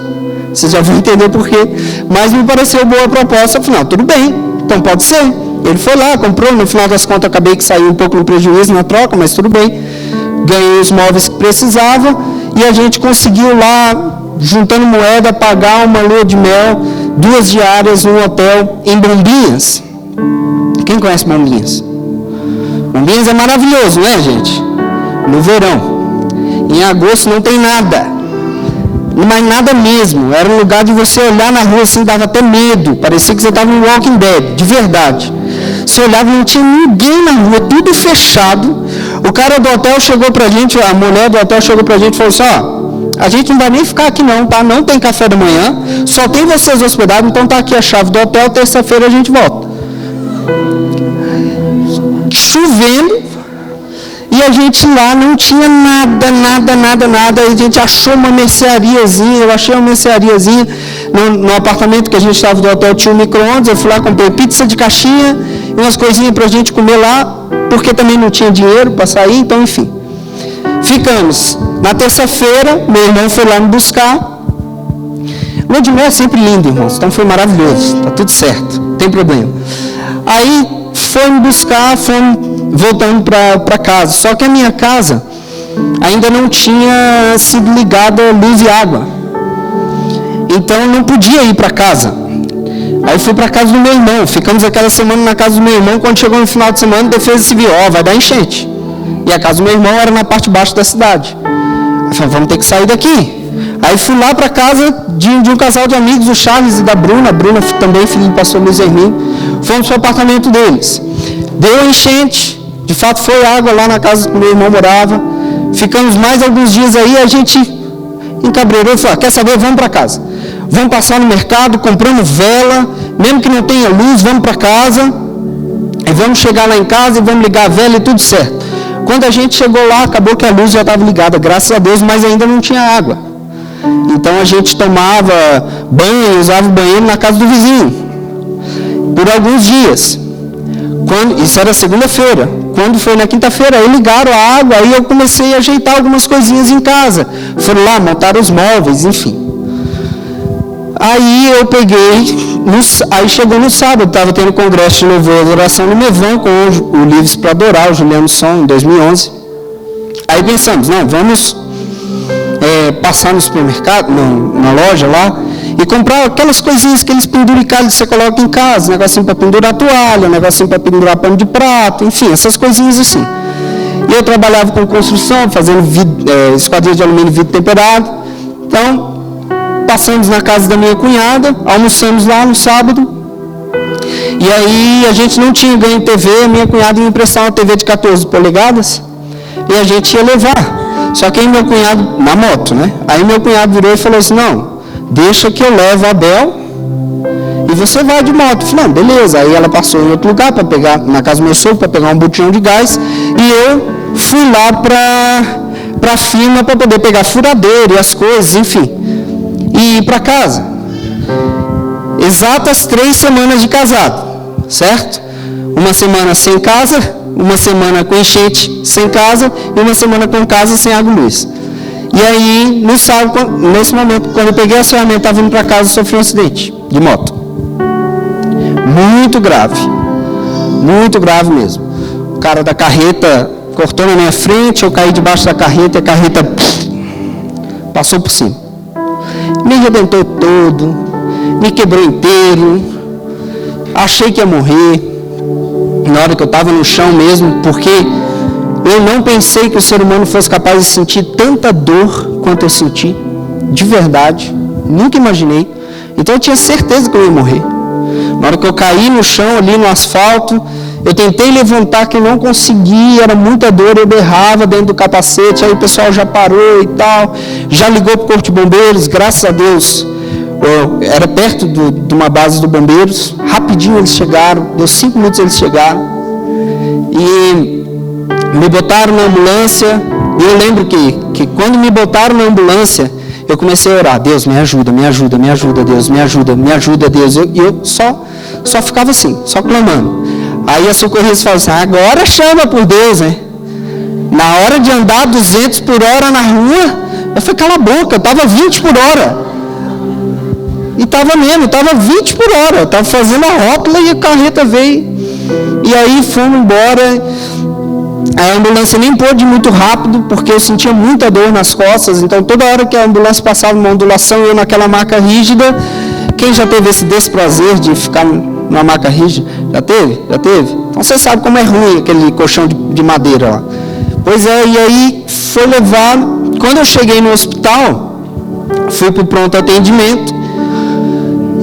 Vocês já vão entender por quê. Mas me pareceu boa a proposta. Eu falei, tudo bem, então pode ser. Ele foi lá, comprou. No final das contas, acabei que saiu um pouco no prejuízo na troca, mas tudo bem. Ganhei os móveis que precisava. E a gente conseguiu lá, juntando moeda, pagar uma lua de mel, 2 diárias num hotel em Bombinhas. Quem conhece Bombinhas? Bombinhas é maravilhoso, não é, gente? No verão. Em agosto não tem nada. Mas nada mesmo. Era um lugar de você olhar na rua assim, dava até medo. Parecia que você estava no Walking Dead, de verdade. Você olhava e não tinha ninguém na rua, tudo fechado. O cara do hotel chegou pra gente, a mulher do hotel chegou pra gente e falou assim, a gente não vai nem ficar aqui não, tá? Não tem café da manhã, só tem vocês hospedados, então tá aqui a chave do hotel, terça-feira a gente volta. Chovendo, e a gente lá não tinha nada. E a gente achou uma merceariazinha, eu achei uma merceariazinha no apartamento que a gente estava do hotel, tinha um micro-ondas, eu fui lá, comprei pizza de caixinha, e umas coisinhas pra gente comer lá, porque também não tinha dinheiro para sair, então enfim. Ficamos. Na terça-feira, meu irmão foi lá me buscar. Lua de mel é sempre lindo, irmãos, então foi maravilhoso, tá tudo certo, não tem problema. Aí foi me buscar, fomos voltando para casa. Só que a minha casa ainda não tinha sido ligada luz e água. Então eu não podia ir para casa. Aí fui para casa do meu irmão. Ficamos aquela semana na casa do meu irmão. Quando chegou no final de semana, a Defesa Civil, vai dar enchente. E a casa do meu irmão era na parte de baixo da cidade. Eu falei, vamos ter que sair daqui. Aí fui lá para casa de um casal de amigos, o Charles e da Bruna. A Bruna também, filho do pastor Luiz Hermínio. Fomos para o apartamento deles. Deu enchente. De fato, foi água lá na casa que meu irmão morava. Ficamos mais alguns dias aí, a gente encabreirou e falou, quer saber, vamos para casa. Vamos passar no mercado, compramos vela, mesmo que não tenha luz, vamos para casa. E vamos chegar lá em casa e vamos ligar a vela e tudo certo. Quando a gente chegou lá, acabou que a luz já estava ligada, graças a Deus, mas ainda não tinha água. Então a gente tomava banho, usava o banheiro na casa do vizinho. Por alguns dias. Isso era segunda-feira. Quando foi na quinta-feira, aí ligaram a água, aí eu comecei a ajeitar algumas coisinhas em casa. Foram lá, montaram os móveis, enfim. Aí eu peguei, aí chegou no sábado, estava tendo congresso de louvor e adoração no Mevan, com o Livres para Adorar, o Juliano Som, em 2011. Aí pensamos, vamos passar no supermercado, na loja lá, e comprar aquelas coisinhas que eles penduram em casa, que você coloca em casa, negocinho para pendurar toalha, negocinho para pendurar pano de prato, enfim, essas coisinhas assim. E eu trabalhava com construção, fazendo esquadrilha de alumínio e vidro temperado. Então, passamos na casa da minha cunhada, almoçamos lá no sábado. E aí a gente não tinha ganho TV, a minha cunhada ia me emprestar uma TV de 14 polegadas e a gente ia levar. Só que aí meu cunhado, na moto, né? Aí meu cunhado virou e falou assim, deixa que eu levo a Bel e você vai de moto. Eu falei, beleza. Aí ela passou em outro lugar para pegar, na casa do meu sogro, para pegar um botijão de gás, e eu fui lá para a firma para poder pegar furadeira e as coisas, enfim, e ir para casa. Exatas 3 semanas de casado, certo? Uma semana sem casa, uma semana com enchente sem casa e uma semana com casa sem água e luz. E aí, no sábado, nesse momento, quando eu peguei a ferramenta, estava indo para casa, sofri um acidente de moto. Muito grave mesmo. O cara da carreta cortou na minha frente, eu caí debaixo da carreta e a carreta passou por cima. Me arrebentou todo, me quebrou inteiro, achei que ia morrer. Na hora que eu estava no chão mesmo, porque eu não pensei que o ser humano fosse capaz de sentir tanta dor quanto eu senti, de verdade, nunca imaginei. Então eu tinha certeza que eu ia morrer. Na hora que eu caí no chão ali no asfalto, eu tentei levantar, que eu não consegui, era muita dor, eu berrava dentro do capacete, aí o pessoal já parou e tal, já ligou para o Corpo de Bombeiros, graças a Deus, era perto de uma base do Bombeiros, rapidinho eles chegaram, deu 5 minutos eles chegaram, e me botaram na ambulância, e eu lembro que quando me botaram na ambulância, eu comecei a orar, Deus, me ajuda, me ajuda, me ajuda, Deus, me ajuda, me ajuda, Deus. E eu só ficava assim, só clamando. Aí a socorrista falou assim, agora chama por Deus, né? Na hora de andar 200 por hora na rua, eu falei, cala a boca, eu estava 20 por hora. E estava mesmo, estava 20 por hora. Eu estava fazendo a rótula e a carreta veio. E aí fomos embora. A ambulância nem pôde ir muito rápido, porque eu sentia muita dor nas costas. Então, toda hora que a ambulância passava uma ondulação, eu naquela maca rígida. Quem já teve esse desprazer de ficar numa maca rígida? Já teve? Já teve? Então, você sabe como é ruim aquele colchão de madeira lá. Pois é, e aí foi levado. Quando eu cheguei no hospital, fui para o pronto atendimento.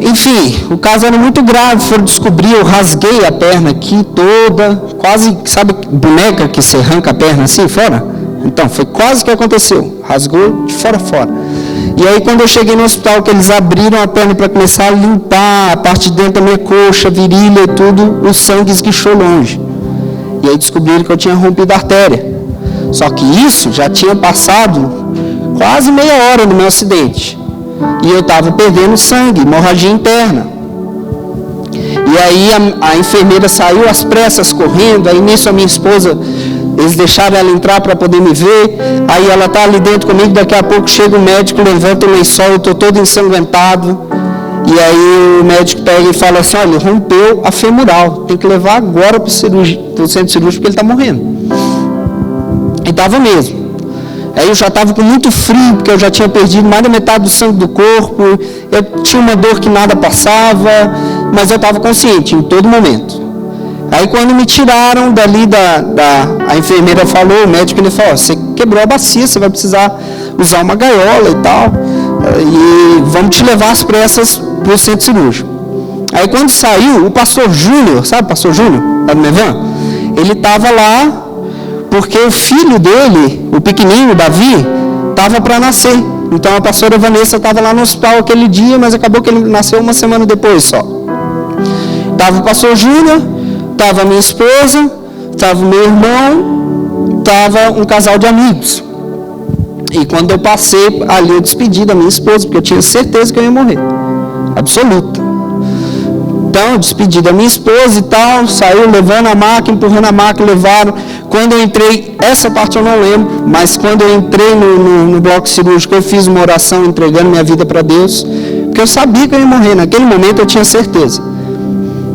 Enfim, o caso era muito grave, foram descobrir, eu rasguei a perna aqui toda, quase, sabe, boneca que você arranca a perna assim, fora? Então, foi quase o que aconteceu, rasgou de fora a fora. E aí, quando eu cheguei no hospital, que eles abriram a perna para começar a limpar a parte de dentro da minha coxa, virilha e tudo, o sangue esguichou longe. E aí descobriram que eu tinha rompido a artéria. Só que isso já tinha passado quase meia hora do meu acidente. E eu estava perdendo sangue, hemorragia interna. E aí a enfermeira saiu às pressas correndo, aí nisso a minha esposa, eles deixaram ela entrar para poder me ver, aí ela está ali dentro comigo, daqui a pouco chega o médico, levanta o lençol, eu estou todo ensanguentado, e aí o médico pega e fala assim, olha, rompeu a femoral, tem que levar agora para o centro cirúrgico porque ele está morrendo. E estava mesmo. Aí eu já estava com muito frio, porque eu já tinha perdido mais da metade do sangue do corpo, eu tinha uma dor que nada passava, mas eu estava consciente em todo momento. Aí quando me tiraram dali, a enfermeira falou, o médico ele falou, você quebrou a bacia, você vai precisar usar uma gaiola e tal, e vamos te levar às pressas para o centro cirúrgico. Aí quando saiu, o pastor Júnior, sabe o pastor Júnior, lá do Mevan? Ele estava lá, porque o filho dele, o pequenininho, Davi, estava para nascer. Então a pastora Vanessa estava lá no hospital aquele dia, mas acabou que ele nasceu uma semana depois só. Estava o pastor Júnior, estava a minha esposa, estava o meu irmão, estava um casal de amigos. E quando eu passei ali, eu despedi da minha esposa, porque eu tinha certeza que eu ia morrer. Absoluta. Então, eu despedi da minha esposa e tal, saiu levando a maca, empurrando a maca, levaram. Quando eu entrei, essa parte eu não lembro, mas quando eu entrei no bloco cirúrgico, eu fiz uma oração entregando minha vida para Deus, porque eu sabia que eu ia morrer. Naquele momento eu tinha certeza.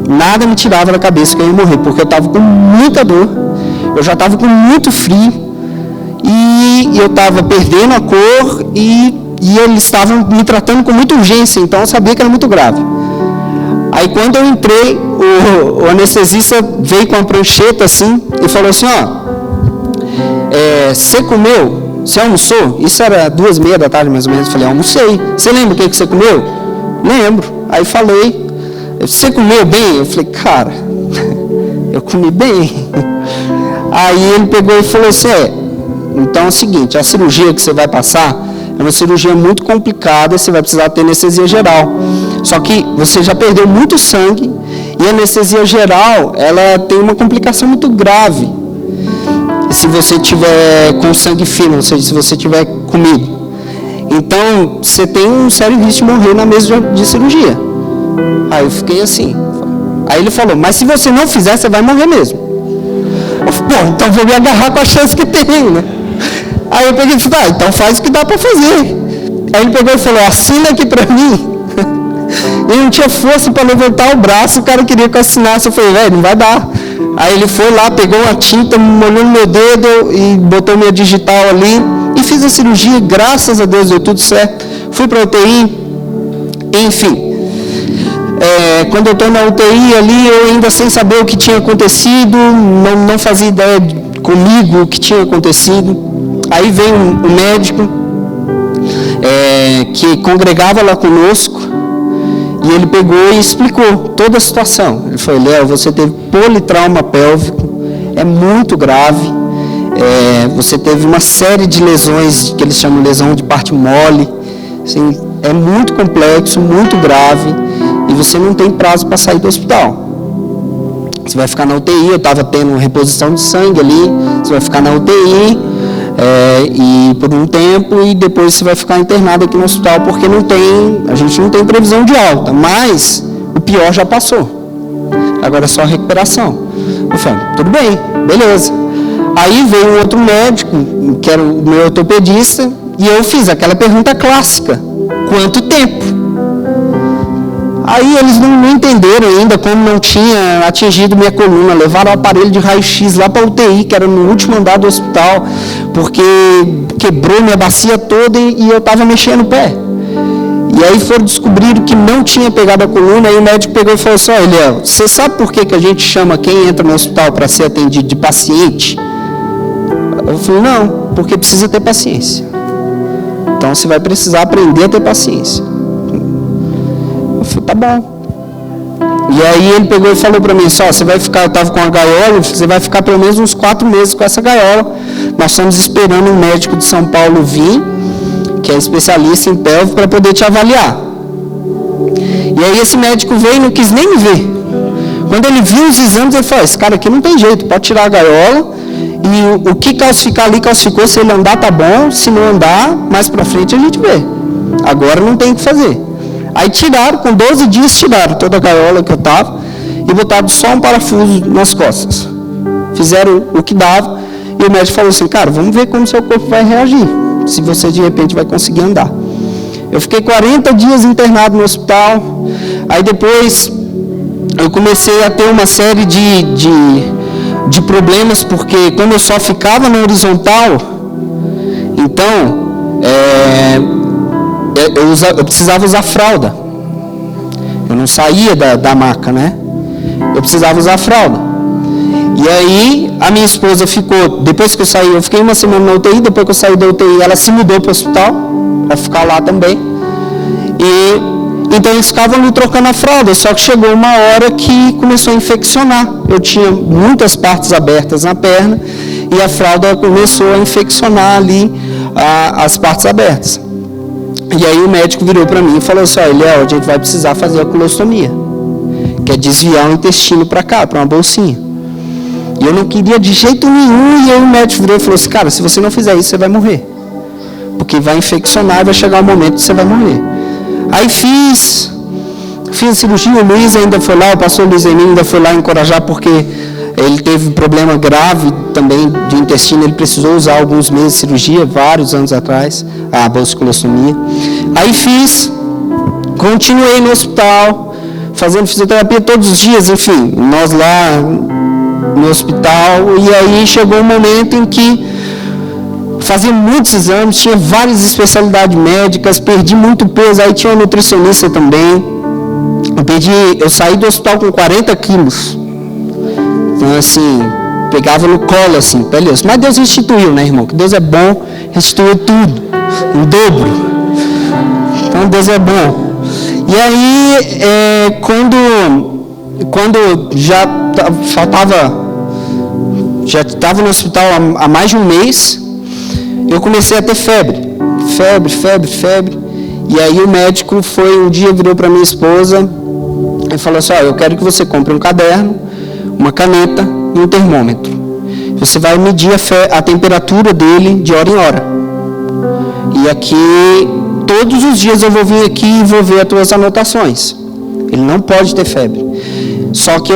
Nada me tirava da cabeça que eu ia morrer, porque eu estava com muita dor, eu já estava com muito frio, e eu estava perdendo a cor, e eles estavam me tratando com muita urgência, então eu sabia que era muito grave. Aí quando eu entrei, o anestesista veio com uma prancheta assim e falou assim, você comeu? Você almoçou? Isso era 2:30 da tarde mais ou menos. Eu falei, almocei. Você lembra o que você comeu? Lembro. Aí falei, você comeu bem? Eu falei, cara, eu comi bem. Aí ele pegou e falou assim, então é o seguinte, a cirurgia que você vai passar é uma cirurgia muito complicada, você vai precisar ter anestesia geral. Só que você já perdeu muito sangue e a anestesia geral, ela tem uma complicação muito grave. Se você tiver com sangue fino, ou seja, se você tiver comido. Então, você tem um sério risco de morrer na mesa de cirurgia. Aí eu fiquei assim. Aí ele falou, mas se você não fizer, você vai morrer mesmo. Eu falei, então vou me agarrar com a chance que tem, né? Aí eu peguei e falei, então faz o que dá para fazer. Aí ele pegou e falou, assina aqui para mim. Eu não tinha força para levantar o braço, o cara queria que eu assinasse. Eu falei, velho, não vai dar. Aí ele foi lá, pegou uma tinta, molhou no meu dedo e botou minha digital ali. E fiz a cirurgia, graças a Deus deu tudo certo. Fui para a UTI, enfim. Quando eu estou na UTI ali, eu ainda sem saber o que tinha acontecido, não fazia ideia comigo o que tinha acontecido. Aí veio o médico, que congregava lá conosco, e ele pegou e explicou toda a situação. Ele falou: Léo, você teve politrauma pélvico, é muito grave, você teve uma série de lesões, que eles chamam de lesão de parte mole, assim, é muito complexo, muito grave, e você não tem prazo para sair do hospital. Você vai ficar na UTI, eu estava tendo reposição de sangue ali, você vai ficar na UTI e por um tempo, e depois você vai ficar internado aqui no hospital, porque a gente não tem previsão de alta, mas o pior já passou. Agora é só recuperação. Eu falei: tudo bem, beleza. Aí veio um outro médico, que era o meu ortopedista, e eu fiz aquela pergunta clássica: quanto tempo? Aí eles não entenderam ainda como não tinha atingido minha coluna. Levaram o aparelho de raio-x lá para a UTI, que era no último andar do hospital, porque quebrou minha bacia toda e eu estava mexendo o pé. E aí foram descobrir que não tinha pegado a coluna, e o médico pegou e falou assim: olha, Léo, você sabe por que a gente chama quem entra no hospital para ser atendido de paciente? Eu falei: não, porque precisa ter paciência. Então você vai precisar aprender a ter paciência. Eu falei: tá bom. E aí ele pegou e falou para mim: só, você vai ficar, eu estava com a gaiola, você vai ficar pelo menos uns 4 meses com essa gaiola. Nós estamos esperando um médico de São Paulo vir, que é especialista em pelve, para poder te avaliar. E aí esse médico veio e não quis nem me ver. Quando ele viu os exames, ele falou: esse cara aqui não tem jeito, pode tirar a gaiola, e o que calcificar ali, calcificou, se ele andar tá bom, se não andar, mais para frente a gente vê. Agora não tem o que fazer. Aí tiraram, com 12 dias tiraram toda a gaiola que eu estava e botaram só um parafuso nas costas. Fizeram o que dava, e o médico falou assim: cara, vamos ver como seu corpo vai reagir, se você de repente vai conseguir andar. Eu fiquei 40 dias internado no hospital. Aí depois eu comecei a ter uma série de problemas, porque como eu só ficava na horizontal, então eu precisava usar fralda. Eu não saía da maca, né? Eu precisava usar fralda. E aí a minha esposa ficou, depois que eu saí, eu fiquei 1 semana na UTI, depois que eu saí da UTI, ela se mudou para o hospital, para ficar lá também. E então eles ficavam me trocando a fralda, só que chegou uma hora que começou a infeccionar. Eu tinha muitas partes abertas na perna, e a fralda começou a infeccionar ali as partes abertas. E aí o médico virou para mim e falou assim: olha, Léo, a gente vai precisar fazer a colostomia, que é desviar o intestino para cá, para uma bolsinha. E eu não queria de jeito nenhum, e aí o médico virou e falou assim: cara, se você não fizer isso, você vai morrer, porque vai infeccionar e vai chegar um momento que você vai morrer. Aí fiz a cirurgia, o Luiz ainda foi lá, o pastor Luiz Emílio ainda foi lá encorajar, porque ele teve um problema grave também de intestino, ele precisou usar alguns meses de cirurgia, vários anos atrás, a bolsocolostomia. Aí continuei no hospital, fazendo fisioterapia todos os dias, enfim, nós lá no hospital, e aí chegou um momento em que fazia muitos exames, tinha várias especialidades médicas, perdi muito peso, aí tinha um nutricionista também. Eu saí do hospital com 40 quilos. Então, assim, pegava no colo, assim, beleza. Mas Deus restituiu, né, irmão? Que Deus é bom, restituiu tudo, em dobro. Então, Deus é bom. E aí, quando já estava no hospital há mais de um mês, eu comecei a ter febre. E aí o médico um dia virou para minha esposa e falou assim: eu quero que você compre um caderno, uma caneta e um termômetro. Você vai medir a temperatura dele de hora em hora. E aqui, todos os dias eu vou vir aqui e vou ver as tuas anotações. Ele não pode ter febre. Só que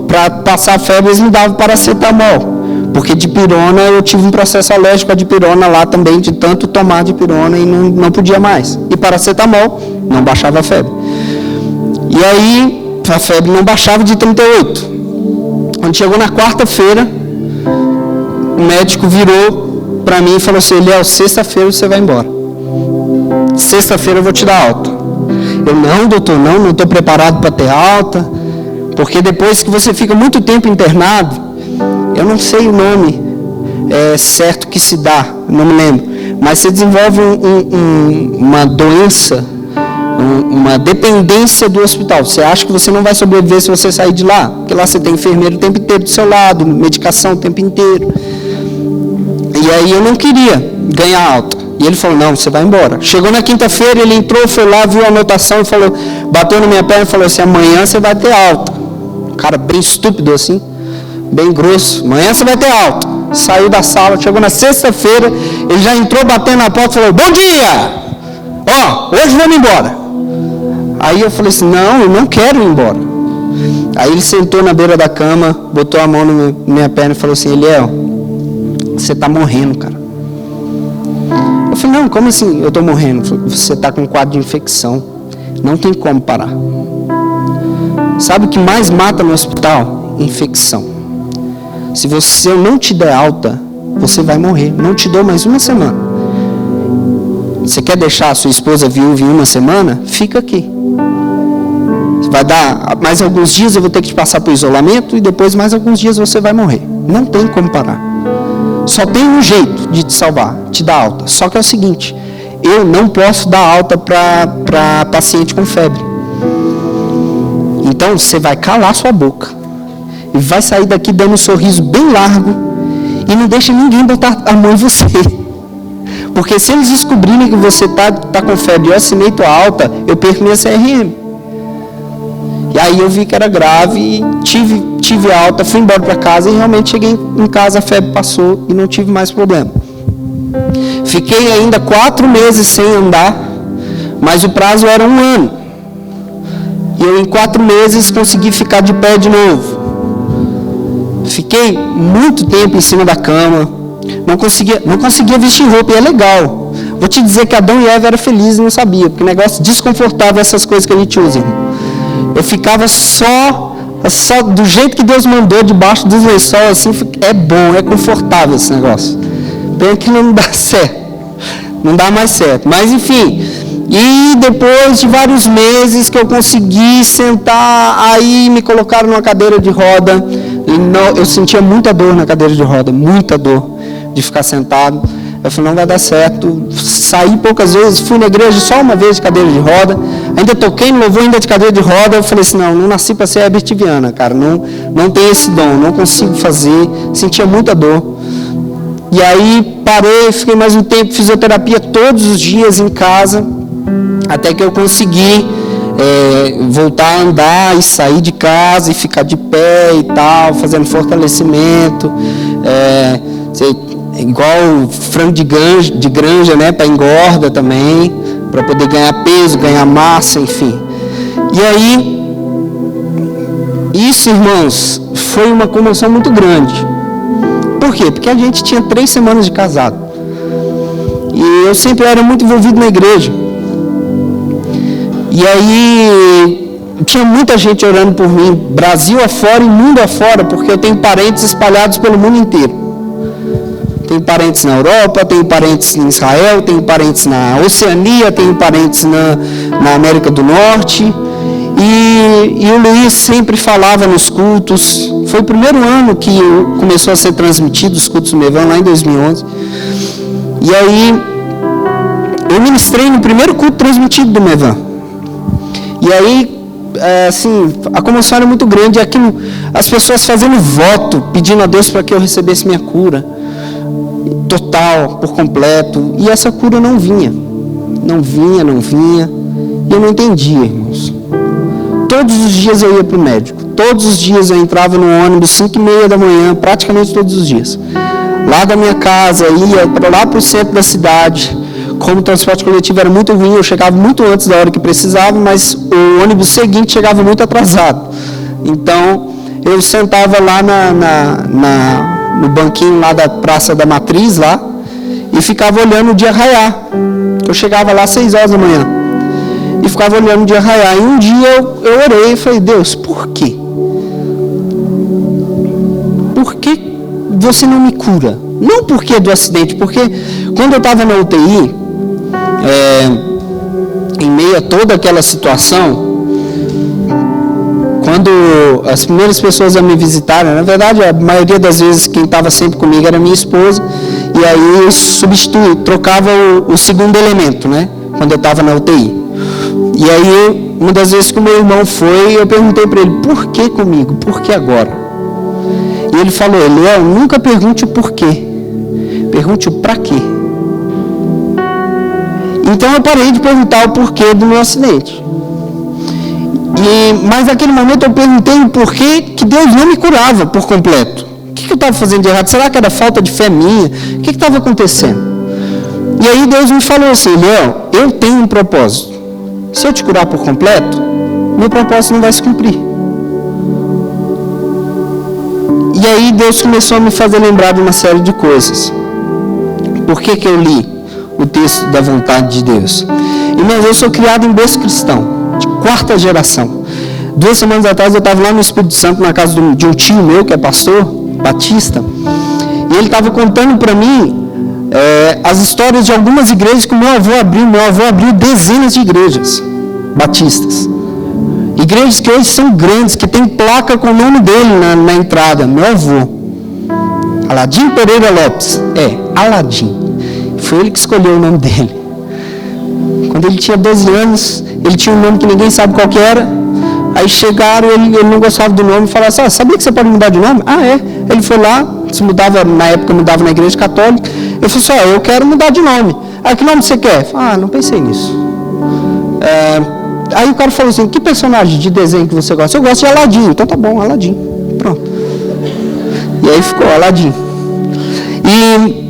para passar a febre, eles me davam paracetamol. Porque dipirona, eu tive um processo alérgico à dipirona lá também, de tanto tomar dipirona, e não podia mais. E paracetamol, não baixava a febre. E aí, a febre não baixava de 38. Quando chegou na quarta-feira, o médico virou para mim e falou assim: Léo, sexta-feira você vai embora. Sexta-feira eu vou te dar alta. Eu: não, doutor, não estou preparado para ter alta, porque depois que você fica muito tempo internado, eu não sei o nome certo que se dá, não me lembro, mas você desenvolve uma doença, uma dependência do hospital. Você acha que você não vai sobreviver se você sair de lá, porque lá você tem enfermeiro o tempo inteiro do seu lado, medicação o tempo inteiro. E aí eu não queria ganhar alta. E ele falou, não, você vai embora. Chegou na quinta-feira, ele entrou, foi lá, viu a anotação e falou, bateu na minha perna e falou assim, amanhã você vai ter alta. Um cara bem estúpido assim, bem grosso, amanhã você vai ter alta. Saiu da sala, chegou na sexta-feira, ele já entrou batendo na porta e falou, bom dia! Hoje vamos embora. Aí eu falei assim, não, eu não quero ir embora. Aí ele sentou na beira da cama, botou a mão na minha perna e falou assim, Eliel, você está morrendo, cara. Eu falei, não, como assim eu estou morrendo? Falei, você está com um quadro de infecção, não tem como parar. Sabe o que mais mata no hospital? Infecção. Se eu não te der alta, você vai morrer. Não te dou mais uma semana. Você quer deixar a sua esposa viúva em uma semana? Fica aqui. Vai dar mais alguns dias, eu vou ter que te passar por isolamento e depois mais alguns dias você vai morrer. Não tem como parar. Só tem um jeito de te salvar, te dar alta. Só que é o seguinte, eu não posso dar alta para paciente com febre. Então você vai calar sua boca e vai sair daqui dando um sorriso bem largo e não deixa ninguém botar a mão em você. Porque se eles descobrirem que você tá com febre e eu assinei tua alta, eu perco minha CRM. E aí eu vi que era grave e tive alta, fui embora para casa e realmente cheguei em casa, a febre passou e não tive mais problema. Fiquei ainda 4 meses sem andar, mas o prazo era 1 ano. E eu em 4 meses consegui ficar de pé de novo. Fiquei muito tempo em cima da cama, não conseguia vestir roupa, e é legal. Vou te dizer que Adão e Eva eram felizes e não sabia, porque negócio desconfortável essas coisas que a gente usa, irmão. Eu ficava só do jeito que Deus mandou, debaixo dos lençóis, assim, é bom, é confortável esse negócio. Pena que não dá certo, não dá mais certo, mas enfim. E depois de vários meses que eu consegui sentar, aí me colocaram numa cadeira de roda, eu sentia muita dor na cadeira de roda, muita dor de ficar sentado. Eu falei, não vai dar certo. Saí poucas vezes, fui na igreja só uma vez de cadeira de roda, ainda toquei no louvor ainda de cadeira de roda. Eu falei assim, não nasci para ser Herbert Viana, cara, não tenho esse dom, não consigo fazer, sentia muita dor. E aí parei, fiquei mais um tempo, fisioterapia todos os dias em casa, até que eu consegui voltar a andar e sair de casa e ficar de pé e tal, fazendo fortalecimento, igual frango de granja, né, para engorda também, para poder ganhar peso, ganhar massa, enfim. E aí, isso, irmãos, foi uma comoção muito grande. Por quê? Porque a gente tinha 3 semanas de casado. E eu sempre era muito envolvido na igreja. E aí, tinha muita gente orando por mim, Brasil afora e mundo afora, porque eu tenho parentes espalhados pelo mundo inteiro. Tenho parentes na Europa, tenho parentes em Israel, tenho parentes na Oceania, tenho parentes na América do Norte. E o Luiz sempre falava nos cultos. Foi o primeiro ano que começou a ser transmitido os cultos do Mevan, lá em 2011. E aí, eu ministrei no primeiro culto transmitido do Mevan. E aí, assim, a comoção era muito grande. Aquilo, as pessoas fazendo voto, pedindo a Deus para que eu recebesse minha cura total, por completo. E essa cura não vinha. Não vinha. E eu não entendia, irmãos. Todos os dias eu ia para o médico. Todos os dias eu entrava no ônibus, 5h30 da manhã, praticamente todos os dias. Lá da minha casa, ia lá para o centro da cidade. Como o transporte coletivo era muito ruim, eu chegava muito antes da hora que precisava, mas o ônibus seguinte chegava muito atrasado. Então, eu sentava lá no banquinho lá da Praça da Matriz, lá, e ficava olhando o dia raiar. Eu chegava lá às 6 horas da manhã. E ficava olhando o dia raiar. E um dia eu orei e falei, Deus, por quê? Por que você não me cura? Não porque do acidente, porque quando eu estava na UTI, em meio a toda aquela situação, quando as primeiras pessoas a me visitarem, na verdade a maioria das vezes quem estava sempre comigo era minha esposa, E aí eu trocava o segundo elemento, né? Quando eu estava na UTI. E aí, uma das vezes que o meu irmão foi, eu perguntei para ele, por que comigo? Por que agora? E ele falou, Eliel, nunca pergunte o porquê. Pergunte o pra quê. Então eu parei de perguntar o porquê do meu acidente. Mas naquele momento eu perguntei o porquê que Deus não me curava por completo. O que eu estava fazendo de errado? Será que era falta de fé minha? O que estava acontecendo? E aí Deus me falou assim, Eliel, eu tenho um propósito. Se eu te curar por completo, meu propósito não vai se cumprir. E aí Deus começou a me fazer lembrar de uma série de coisas. Por que eu li o texto da vontade de Deus? Irmãos, eu sou criado em berço cristão, de 4ª geração. 2 semanas atrás eu estava lá no Espírito Santo, na casa de um tio meu, que é pastor, batista, e ele estava contando para mim as histórias de algumas igrejas que o meu avô abriu dezenas de igrejas batistas. Igrejas que hoje são grandes, que tem placa com o nome dele na entrada, meu avô. Aladim Pereira Lopes. Aladim. Foi ele que escolheu o nome dele. Quando ele tinha 12 anos, ele tinha um nome que ninguém sabe qual que era. Aí chegaram, ele não gostava do nome e falaram assim, sabia que você pode mudar de nome? Ele foi lá, na época mudava na igreja católica. Eu falei assim, eu quero mudar de nome. Que nome você quer? Não pensei nisso. Aí o cara falou assim, que personagem de desenho que você gosta? Eu gosto de Aladim. Então tá bom, Aladim. Pronto. E aí ficou Aladim. E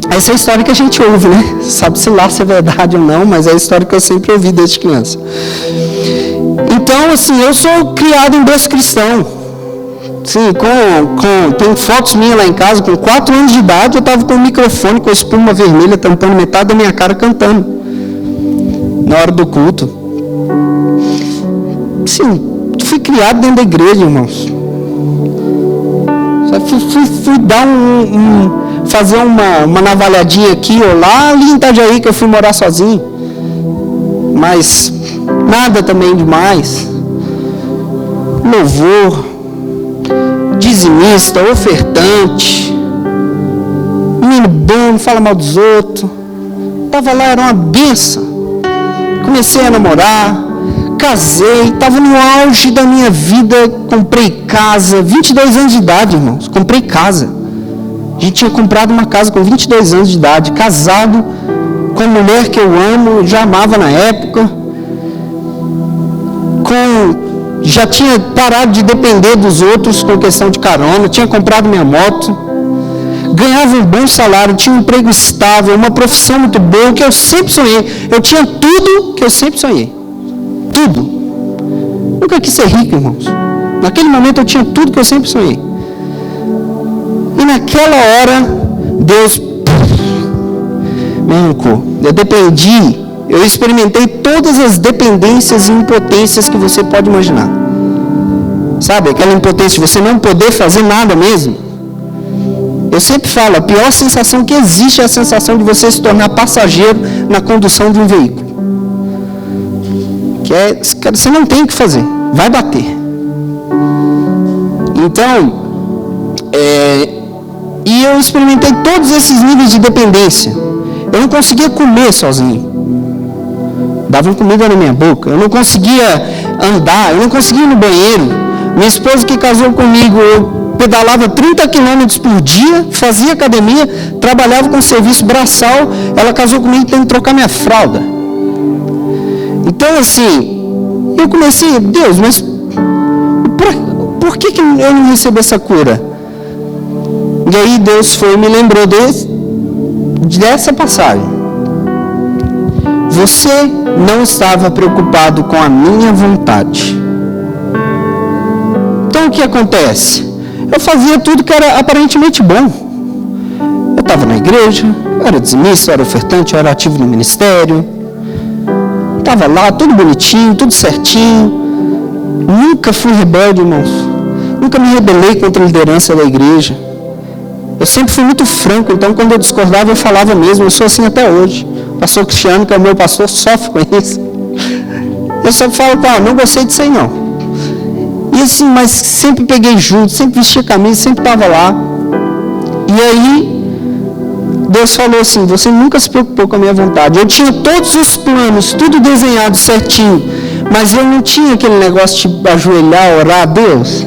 essa é a história que a gente ouve, né? Sabe-se lá se é verdade ou não, mas é a história que eu sempre ouvi desde criança. Então, assim, eu sou criado em berço cristão. Sim, tem fotos minhas lá em casa, com 4 anos de idade, eu estava com o microfone com a espuma vermelha tampando metade da minha cara cantando. Na hora do culto. Sim, fui criado dentro da igreja, irmãos. Fui dar fazer uma navalhadinha aqui ou lá, ali em Itajaí, que eu fui morar sozinho. Mas nada também demais. Louvor, dizimista, ofertante, menino bom, não fala mal dos outros. Estava lá, era uma benção. Comecei a namorar, casei, estava no auge da minha vida, comprei casa, 22 anos de idade, irmãos, comprei casa. A gente tinha comprado uma casa com 22 anos de idade, casado com a mulher que eu amo, já amava na época, já tinha parado de depender dos outros com questão de carona, tinha comprado minha moto, ganhava um bom salário, tinha um emprego estável, uma profissão muito boa, que eu sempre sonhei. Eu tinha tudo que eu sempre sonhei. Tudo. Nunca quis ser rico, irmãos. Naquele momento eu tinha tudo que eu sempre sonhei. E naquela hora, Deus me arrancou. Eu experimentei todas as dependências e impotências que você pode imaginar. Sabe, aquela impotência de você não poder fazer nada mesmo. Eu sempre falo, a pior sensação que existe é a sensação de você se tornar passageiro na condução de um veículo. Você não tem o que fazer, vai bater. Então, e eu experimentei todos esses níveis de dependência. Eu não conseguia comer sozinho. Davam comida na minha boca. Eu não conseguia andar, eu não conseguia ir no banheiro. Minha esposa que casou comigo, eu pedalava 30 quilômetros por dia, fazia academia, trabalhava com serviço braçal. Ela casou comigo tendo que trocar minha fralda. Então, assim, eu comecei, Deus, mas por que eu não recebo essa cura? E aí Deus foi e me lembrou dessa passagem. Você não estava preocupado com a minha vontade. Então o que acontece? Eu fazia tudo que era aparentemente bom. Eu estava na igreja, eu era dizimista, eu era ofertante, eu era ativo no ministério. Estava lá, tudo bonitinho, tudo certinho. Nunca fui rebelde, irmãos. Nunca me rebelei contra a liderança da igreja. Eu sempre fui muito franco, então quando eu discordava eu falava mesmo. Eu sou assim até hoje. O pastor Cristiano, que é o meu pastor, sofre com isso. Eu sempre falo, não gostei disso aí não. E assim, mas sempre peguei junto, sempre vestia camisa, sempre estava lá. E aí, Deus falou assim, você nunca se preocupou com a minha vontade. Eu tinha todos os planos, tudo desenhado certinho, mas eu não tinha aquele negócio de ajoelhar, orar a Deus.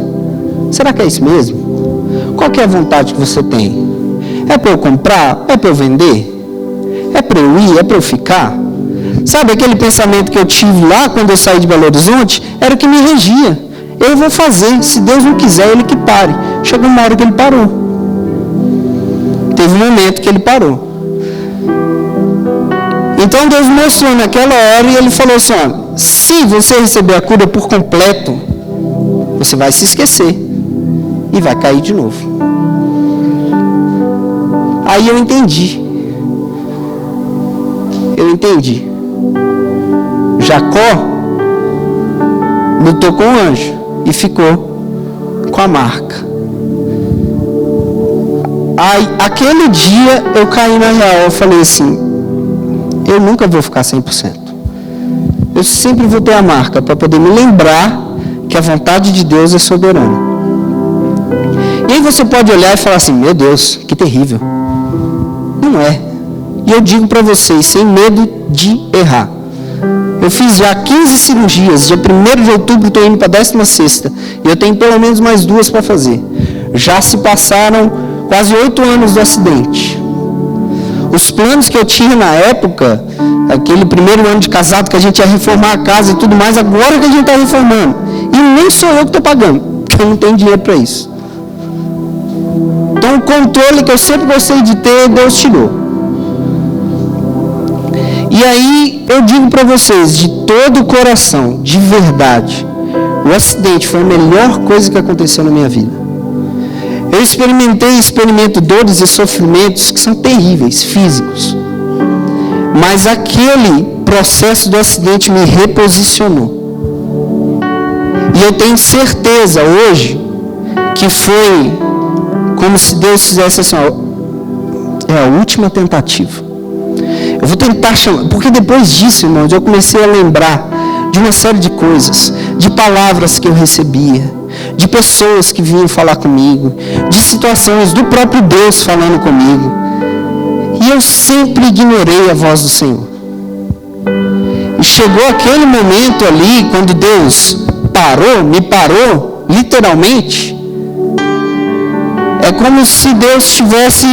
Será que é isso mesmo? Qual que é a vontade que você tem? É para eu comprar? É para eu vender? É para eu ir? É para eu ficar? Sabe, aquele pensamento que eu tive lá quando eu saí de Belo Horizonte, era o que me regia. Eu vou fazer, se Deus não quiser, Ele que pare. Chegou uma hora que Ele parou. Teve um momento que Ele parou. Então Deus mostrou naquela hora e Ele falou assim, olha, se você receber a cura por completo, você vai se esquecer e vai cair de novo. Aí eu entendi. Jacó lutou com o anjo e ficou com a marca. Aí, aquele dia eu caí na real, eu falei assim, eu nunca vou ficar 100%. Eu sempre vou ter a marca para poder me lembrar que a vontade de Deus é soberana. E aí você pode olhar e falar assim, meu Deus, que terrível. Não é. E eu digo para vocês, sem medo de errar. Eu fiz já 15 cirurgias, dia 1º de outubro estou indo para a 16ª. E eu tenho pelo menos mais 2 para fazer. Já se passaram quase 8 anos do acidente. Os planos que eu tinha na época, aquele primeiro ano de casado que a gente ia reformar a casa e tudo mais, agora que a gente está reformando. E nem sou eu que estou pagando, porque eu não tenho dinheiro para isso. Então o controle que eu sempre gostei de ter, Deus tirou. E aí eu digo para vocês, de todo o coração, de verdade, o acidente foi a melhor coisa que aconteceu na minha vida. Eu experimento dores e sofrimentos que são terríveis, físicos. Mas aquele processo do acidente me reposicionou. E eu tenho certeza hoje que foi como se Deus fizesse assim, ó, é a última tentativa. Eu vou tentar chamar, porque depois disso, irmãos, eu comecei a lembrar de uma série de coisas, de palavras que eu recebia, de pessoas que vinham falar comigo, de situações do próprio Deus falando comigo. E eu sempre ignorei a voz do Senhor. E chegou aquele momento ali, quando Deus me parou, literalmente. É como se Deus tivesse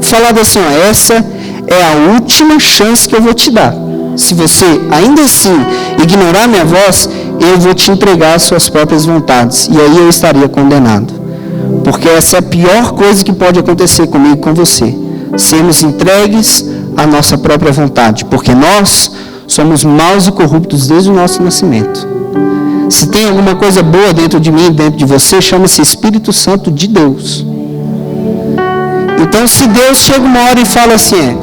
falado assim, ó, essa é a última chance que eu vou te dar. Se você ainda assim ignorar minha voz, eu vou te entregar as suas próprias vontades. E aí eu estaria condenado. Porque essa é a pior coisa que pode acontecer comigo e com você. Sermos entregues à nossa própria vontade. Porque nós somos maus e corruptos desde o nosso nascimento. Se tem alguma coisa boa dentro de mim, dentro de você, chama-se Espírito Santo de Deus. Então se Deus chega uma hora e fala assim,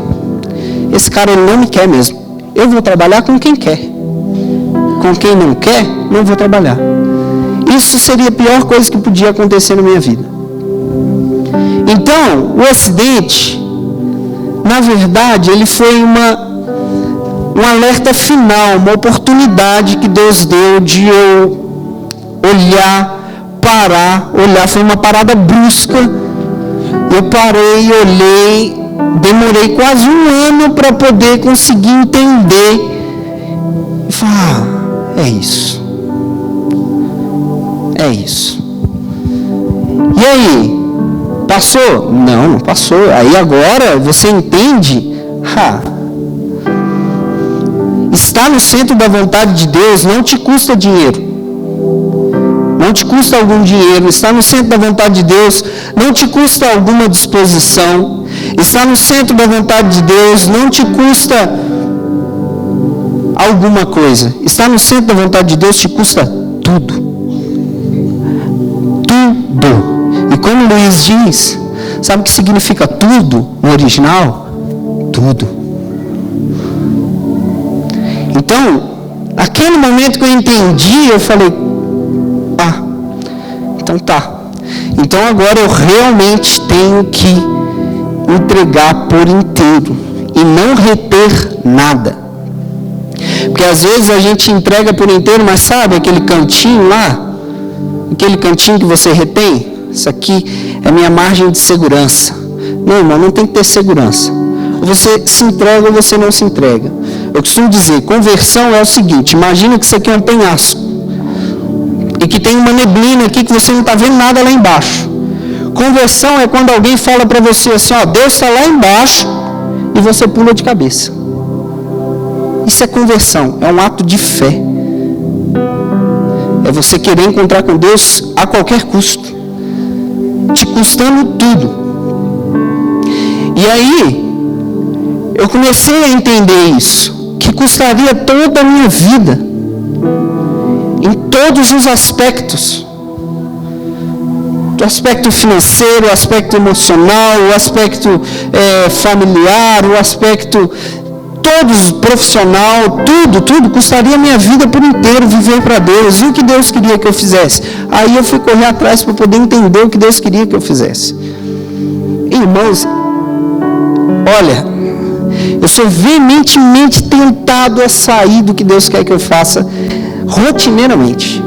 esse cara ele não me quer mesmo. Eu vou trabalhar com quem quer. Com quem não quer, não vou trabalhar. Isso seria a pior coisa que podia acontecer na minha vida. Então, o acidente, na verdade, ele foi um alerta final, uma oportunidade que Deus deu de eu olhar, foi uma parada brusca. Eu parei, olhei, demorei quase 1 ano para poder conseguir entender. E falar, é isso. É isso. E aí? Passou? Não passou. Aí agora você entende. Estar no centro da vontade de Deus não te custa dinheiro. Não te custa algum dinheiro. Estar no centro da vontade de Deus não te custa alguma disposição. Estar no centro da vontade de Deus não te custa alguma coisa. Estar no centro da vontade de Deus te custa tudo. Tudo. E como Luiz diz, sabe o que significa tudo no original? Tudo. Então, aquele momento que eu entendi, eu falei, então tá. Então agora eu realmente tenho que entregar por inteiro e não reter nada. Porque às vezes a gente entrega por inteiro, mas sabe aquele cantinho lá? Aquele cantinho que você retém? Isso aqui é minha margem de segurança. Não, irmão, não tem que ter segurança. você se entrega ou você não se entrega. Eu costumo dizer, conversão é o seguinte: imagina que isso aqui é um penhasco e que tem uma neblina aqui que você não está vendo nada lá embaixo. Conversão é quando alguém fala para você assim, ó, Deus está lá embaixo, e você pula de cabeça. Isso é conversão, é um ato de fé. É você querer encontrar com Deus a qualquer custo, te custando tudo. E aí, eu comecei a entender isso, que custaria toda a minha vida, em todos os aspectos. O aspecto financeiro, o aspecto emocional, o aspecto familiar, o aspecto todos, profissional, tudo custaria a minha vida por inteiro viver para Deus. E o que Deus queria que eu fizesse? Aí eu fui correr atrás para poder entender o que Deus queria que eu fizesse. Irmãos, olha, eu sou veementemente tentado a sair do que Deus quer que eu faça rotineiramente.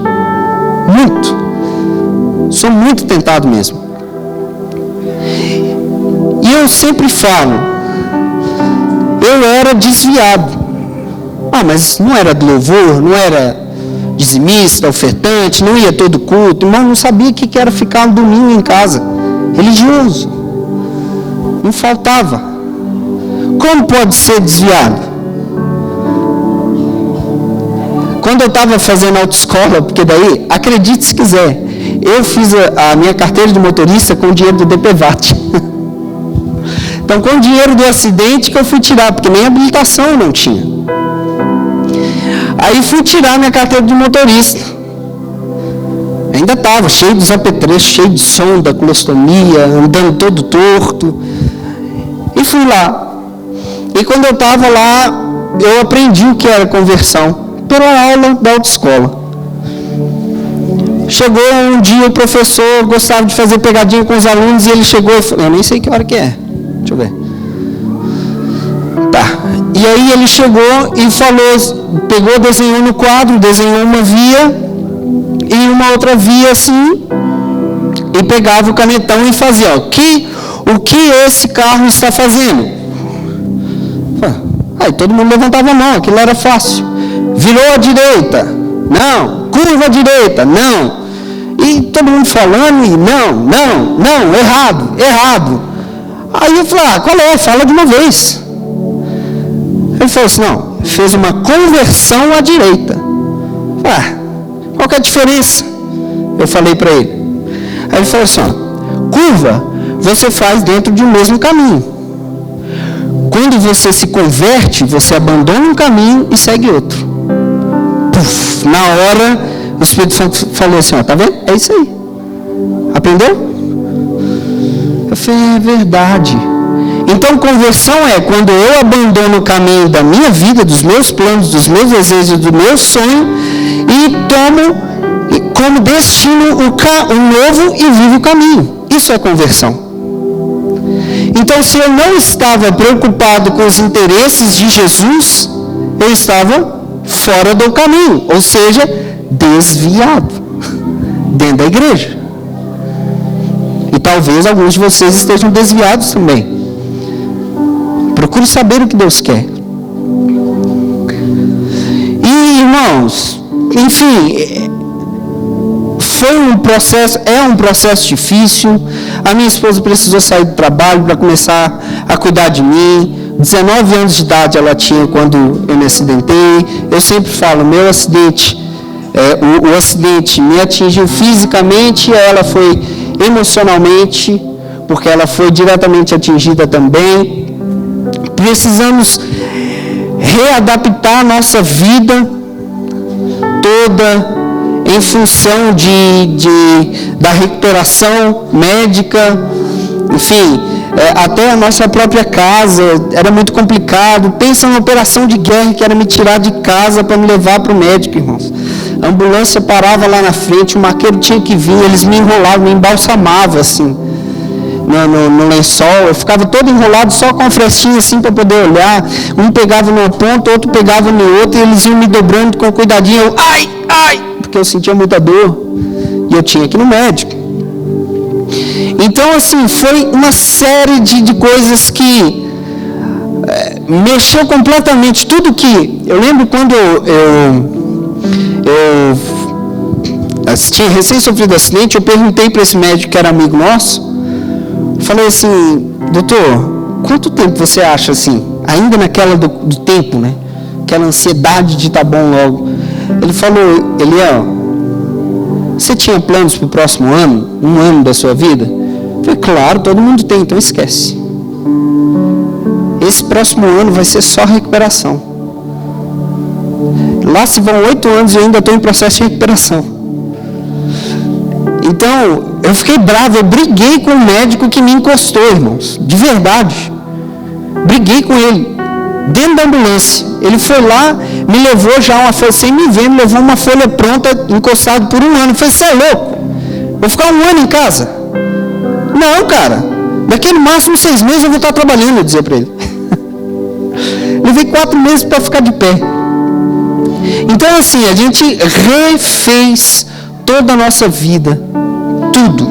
Muito. Sou muito tentado mesmo. E eu sempre falo, eu era desviado. Mas não era do louvor, não era dizimista, ofertante, não ia todo culto. Irmão, não sabia o que era ficar um domingo em casa. Religioso. Não faltava. Como pode ser desviado? Quando eu estava fazendo autoescola, porque daí, acredite se quiser, eu fiz a minha carteira de motorista com o dinheiro do DPVAT. Então, com o dinheiro do acidente que eu fui tirar, porque nem habilitação eu não tinha. Aí fui tirar minha carteira de motorista. Ainda estava cheio dos apetrechos, cheio de sonda, colostomia, andando todo torto. E fui lá. E quando eu estava lá, eu aprendi o que era conversão pela aula da autoescola. Chegou um dia, o professor gostava de fazer pegadinha com os alunos, e ele chegou e falou, eu nem sei que hora que é, deixa eu ver. Tá. E aí ele chegou e falou, pegou, desenhou no quadro, desenhou uma via e uma outra via assim, e pegava o canetão e fazia, o que esse carro está fazendo? Aí todo mundo levantava a mão, aquilo era fácil. Virou à direita, não. Curva à direita, não. E todo mundo falando, e não, errado. Aí eu falei, qual é? Fala de uma vez. Ele falou assim, não, fez uma conversão à direita. Qual que é a diferença? Eu falei para ele. Aí ele falou assim, curva você faz dentro de um mesmo caminho. Quando você se converte, você abandona um caminho e segue outro. Puf, na hora, o Espírito Santo falou assim, tá vendo? É isso aí. Aprendeu? Eu falei, é verdade. Então, conversão é quando eu abandono o caminho da minha vida, dos meus planos, dos meus desejos, do meu sonho, e tomo como destino um novo e vivo caminho. Isso é conversão. Então, se eu não estava preocupado com os interesses de Jesus, eu estava fora do caminho, ou seja, desviado, dentro da igreja. E talvez alguns de vocês estejam desviados também. Procure saber o que Deus quer. E, irmãos, enfim, é um processo difícil. A minha esposa precisou sair do trabalho para começar a cuidar de mim. 19 anos de idade ela tinha quando eu me acidentei. Eu sempre falo, meu acidente, o acidente me atingiu fisicamente, ela foi emocionalmente, porque ela foi diretamente atingida também. Precisamos readaptar a nossa vida toda em função da recuperação médica, enfim, até a nossa própria casa era muito complicado. Pensa numa operação de guerra que era me tirar de casa para me levar para o médico, irmãos. A ambulância parava lá na frente, o maqueiro tinha que vir, eles me enrolavam, me embalsamavam assim, no lençol. Eu ficava todo enrolado só com a frestinha assim para poder olhar. Um pegava numa ponta, outro pegava no outro, e eles iam me dobrando com cuidadinho. Eu, ai, porque eu sentia muita dor e eu tinha que ir no médico. Então, assim, foi uma série de coisas que mexeu completamente tudo que... Eu lembro quando eu tinha recém sofrido acidente, eu perguntei para esse médico que era amigo nosso, falei assim, doutor, quanto tempo você acha assim, ainda naquela do tempo, né? Aquela ansiedade de estar bom logo. Ele falou, Eliel, você tinha planos para o próximo ano, um ano da sua vida? Eu falei, claro, todo mundo tem, então esquece. Esse próximo ano vai ser só recuperação. Lá se vão 8 anos e eu ainda estou em processo de recuperação. Então, eu fiquei bravo, eu briguei com o médico que me encostou, irmãos, de verdade. Briguei com ele, dentro da ambulância. Ele foi lá, me levou já uma folha, sem me ver, me levou uma folha pronta, encostado por 1 ano. Eu falei, você é louco? Vou ficar 1 ano em casa? Não, cara, daqui no máximo 6 meses eu vou estar trabalhando, eu dizia para ele. Levei 4 meses para ficar de pé. Então assim, a gente refez toda a nossa vida. Tudo.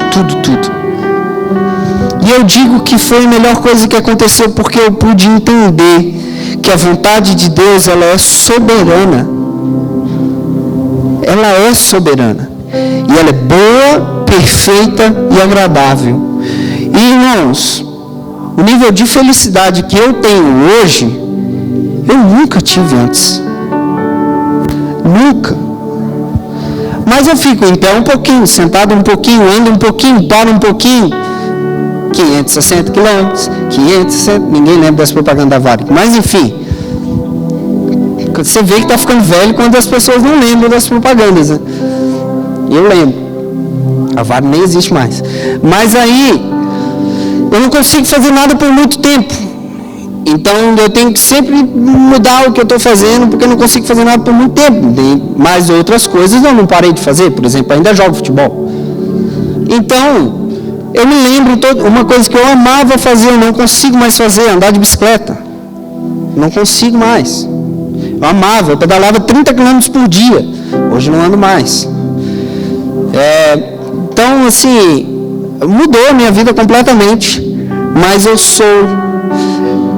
E eu digo que foi a melhor coisa que aconteceu, porque eu pude entender que a vontade de Deus, ela é soberana. Ela é soberana. E ela é boa, perfeita e agradável. E irmãos, o nível de felicidade que eu tenho hoje, eu nunca tive antes. Nunca. Mas eu fico em pé um pouquinho, sentado um pouquinho, ando um pouquinho, paro um pouquinho. 560 quilômetros, 560, ninguém lembra das propagandas da Varig. Mas enfim, você vê que está ficando velho quando as pessoas não lembram das propagandas. Né? Eu lembro. A Varig nem existe mais. Mas aí, eu não consigo fazer nada por muito tempo. Então, eu tenho que sempre mudar o que eu estou fazendo, porque eu não consigo fazer nada por muito tempo. Mas outras coisas eu não parei de fazer. Por exemplo, ainda jogo futebol. Então, eu me lembro, uma coisa que eu amava fazer, eu não consigo mais fazer, andar de bicicleta. Não consigo mais. Eu amava, eu pedalava 30 km por dia. Hoje não ando mais. Então, assim, mudou a minha vida completamente. Mas eu sou...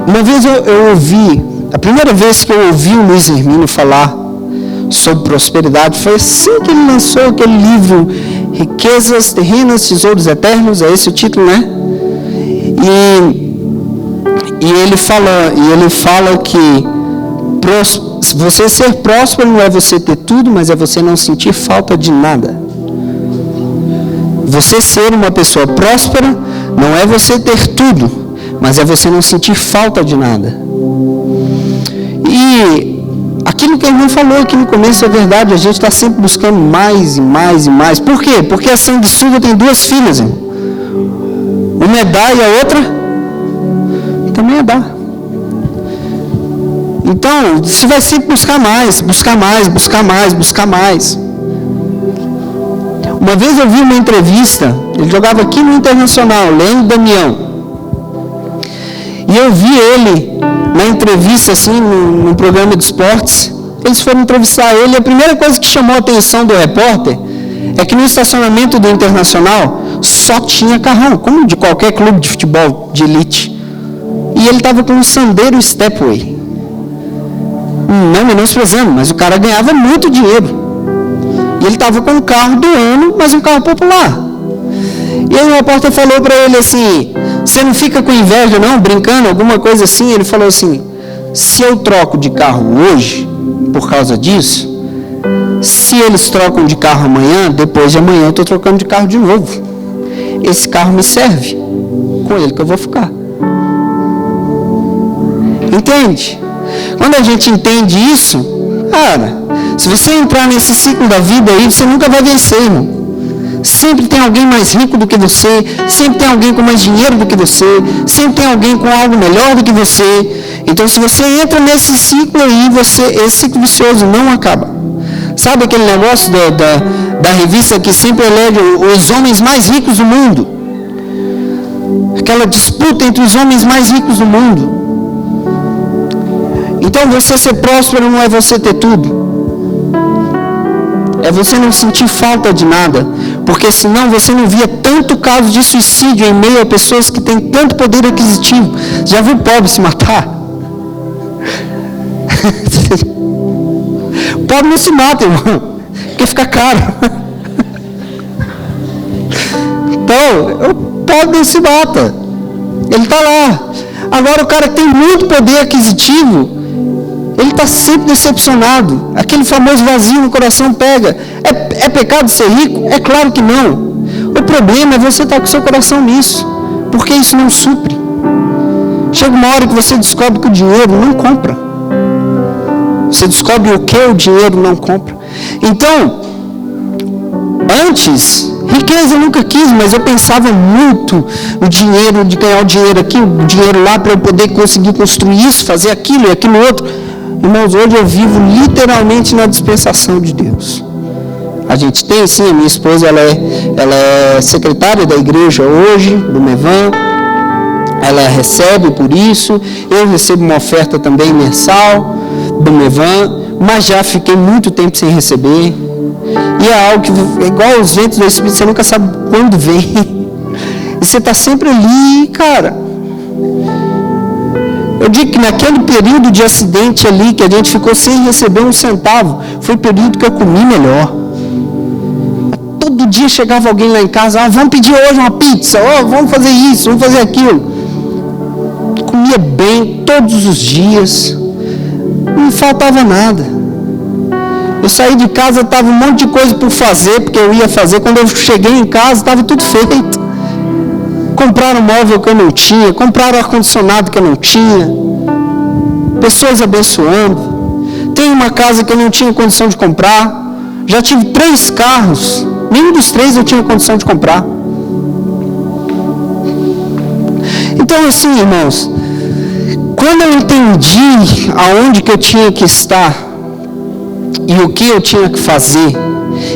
Uma vez eu ouvi, a primeira vez que eu ouvi o Luiz Hermínio falar sobre prosperidade, foi assim que ele lançou aquele livro, Riquezas Terrenas, Tesouros Eternos, é esse o título, né? E ele fala que você ser próspero não é você ter tudo, mas é você não sentir falta de nada. Você ser uma pessoa próspera não é você ter tudo, mas é você não sentir falta de nada. E aquilo que a irmã falou aqui no começo é verdade, a gente está sempre buscando mais e mais e mais. Por quê? Porque a sanguessuga tem 2 filhas, irmão. Uma é dar e a outra também é dar. Então, você vai sempre buscar mais. Uma vez eu vi uma entrevista, ele jogava aqui no Internacional, Leandro Damião. E eu vi ele na entrevista, assim, num programa de esportes. Eles foram entrevistar ele, e a primeira coisa que chamou a atenção do repórter é que no estacionamento do Internacional só tinha carrão, como de qualquer clube de futebol de elite. E ele estava com um Sandero Stepway. Não menosprezando, mas o cara ganhava muito dinheiro. E ele estava com um carro do ano, mas um carro popular. E aí o repórter falou para ele assim, você não fica com inveja não, brincando, alguma coisa assim? Ele falou assim, se eu troco de carro hoje, por causa disso, se eles trocam de carro amanhã, depois de amanhã eu estou trocando de carro de novo. Esse carro me serve, com ele que eu vou ficar. Entende? Quando a gente entende isso, cara, se você entrar nesse ciclo da vida aí, você nunca vai vencer, irmão. Sempre tem alguém mais rico do que você, sempre tem alguém com mais dinheiro do que você, sempre tem alguém com algo melhor do que você. Então, se você entra nesse ciclo aí, esse ciclo vicioso não acaba. Sabe aquele negócio da revista que sempre elege os homens mais ricos do mundo? Aquela disputa entre os homens mais ricos do mundo. Então, você ser próspero não é você ter tudo. É você não sentir falta de nada, porque senão você não via tanto caso de suicídio em meio a pessoas que têm tanto poder aquisitivo. Já viu pobre se matar? Pobre não se mata, irmão, porque fica caro. Então, o pobre não se mata. Ele está lá. Agora, o cara que tem muito poder aquisitivo, ele está sempre decepcionado. Aquele famoso vazio no coração pega. É pecado ser rico? É claro que não. O problema é você estar com o seu coração nisso, porque isso não supre. Chega uma hora que você descobre que o dinheiro não compra. Você descobre o que o dinheiro não compra. Então, antes, riqueza eu nunca quis, mas eu pensava muito no dinheiro, de ganhar o dinheiro aqui, o dinheiro lá, para eu poder conseguir construir isso, fazer aquilo e aquilo outro. Irmãos, hoje eu vivo literalmente na dispensação de Deus. A gente tem, sim, a minha esposa, ela é secretária da igreja hoje, do Mevan. Ela recebe por isso. Eu recebo uma oferta também mensal do Mevan, mas já fiquei muito tempo sem receber. E é algo que é igual aos ventos do Espírito, você nunca sabe quando vem. E você está sempre ali, cara. Eu digo que naquele período de acidente ali, que a gente ficou sem receber um centavo, foi o período que eu comi melhor. Todo dia chegava alguém lá em casa, vamos pedir hoje uma pizza, vamos fazer isso, vamos fazer aquilo. Comia bem todos os dias, não me faltava nada. Eu saí de casa, estava um monte de coisa por fazer, porque eu ia fazer. Quando eu cheguei em casa, estava tudo feito. Compraram móvel que eu não tinha, compraram ar-condicionado que eu não tinha, pessoas abençoando. Tem uma casa que eu não tinha condição de comprar. Já tive 3 carros, nenhum dos 3 eu tinha condição de comprar. Então, assim, irmãos, quando eu entendi aonde que eu tinha que estar e o que eu tinha que fazer,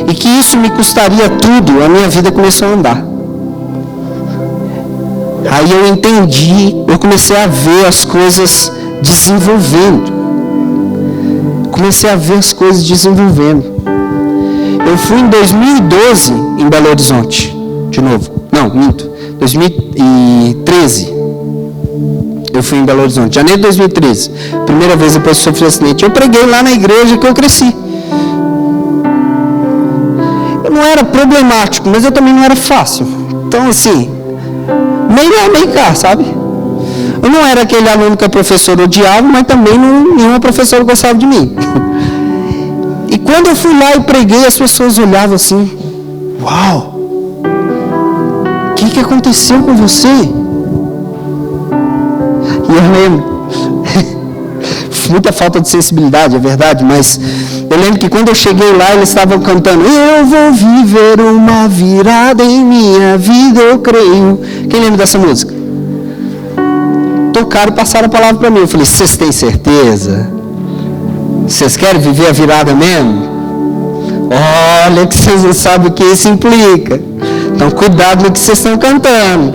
e que isso me custaria tudo, a minha vida começou a andar. Aí eu entendi, eu comecei a ver as coisas desenvolvendo. Comecei a ver as coisas desenvolvendo. Eu fui em 2012 em Belo Horizonte, de novo. Não, minto. 2013. Eu fui em Belo Horizonte, janeiro de 2013. Primeira vez depois que sofri acidente. Eu preguei lá na igreja que eu cresci. Eu não era problemático, mas eu também não era fácil. Então, assim, meio lá, meio cá, sabe? Eu não era aquele aluno que a professora odiava, mas também nenhuma professora gostava de mim. E quando eu fui lá e preguei, as pessoas olhavam assim, uau, o que aconteceu com você? E eu lembro, muita falta de sensibilidade, é verdade, mas eu lembro que quando eu cheguei lá, eles estavam cantando, eu vou viver uma virada em minha vida, eu creio. Quem lembra dessa música? Tocaram e passaram a palavra para mim. Eu falei, vocês têm certeza? Vocês querem viver a virada mesmo? Olha que vocês não sabem o que isso implica. Então cuidado no que vocês estão cantando.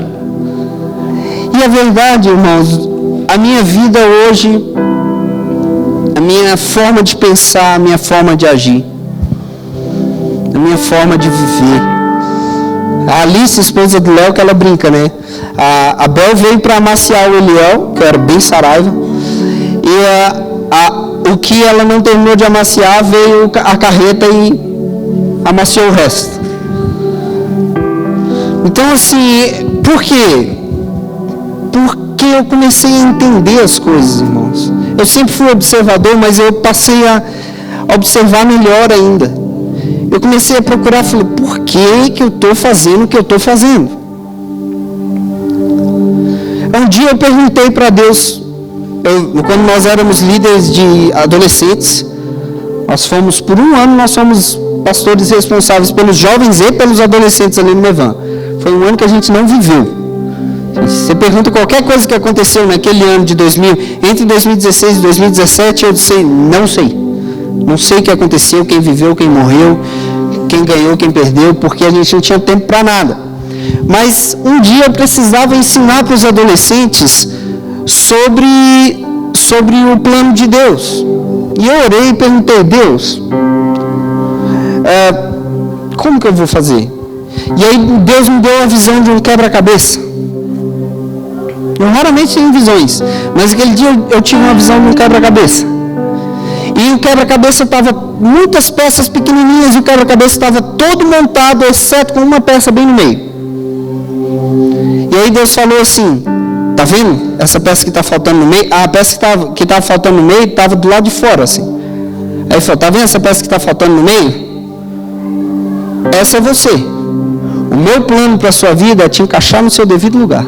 E a verdade, irmãos, a minha vida hoje, a minha forma de pensar, a minha forma de agir, a minha forma de viver. A Alice, esposa do Léo, que ela brinca, né? A Bel veio para amaciar o Eliel, que era bem saraiva, e o que ela não terminou de amaciar, veio a carreta e amaciou o resto. Então, assim, por quê? Porque eu comecei a entender as coisas, irmãos. Eu sempre fui observador, mas eu passei a observar melhor ainda. Eu comecei a procurar, falei, por que eu estou fazendo o que eu estou fazendo? Um dia eu perguntei para Deus, quando nós éramos líderes de adolescentes, nós fomos, por um ano, nós somos pastores responsáveis pelos jovens e pelos adolescentes ali no Mevan. Foi um ano que a gente não viveu. Você pergunta qualquer coisa que aconteceu naquele ano de 2000, entre 2016 e 2017, eu disse, não sei. Não sei o que aconteceu, quem viveu, quem morreu, quem ganhou, quem perdeu, porque a gente não tinha tempo para nada. Mas um dia eu precisava ensinar para os adolescentes sobre o plano de Deus. E eu orei e perguntei, Deus, como que eu vou fazer? E aí Deus me deu a visão de um quebra-cabeça. Eu raramente tenho visões, mas aquele dia eu tive uma visão de um quebra-cabeça. E o quebra-cabeça estava muitas peças pequenininhas e o quebra-cabeça estava todo montado, exceto com uma peça bem no meio. E aí Deus falou assim, tá vendo? Essa peça que está faltando no meio, a peça que estava faltando no meio estava do lado de fora, assim. Aí ele falou, tá vendo essa peça que está faltando no meio? Essa é você. O meu plano para a sua vida é te encaixar no seu devido lugar.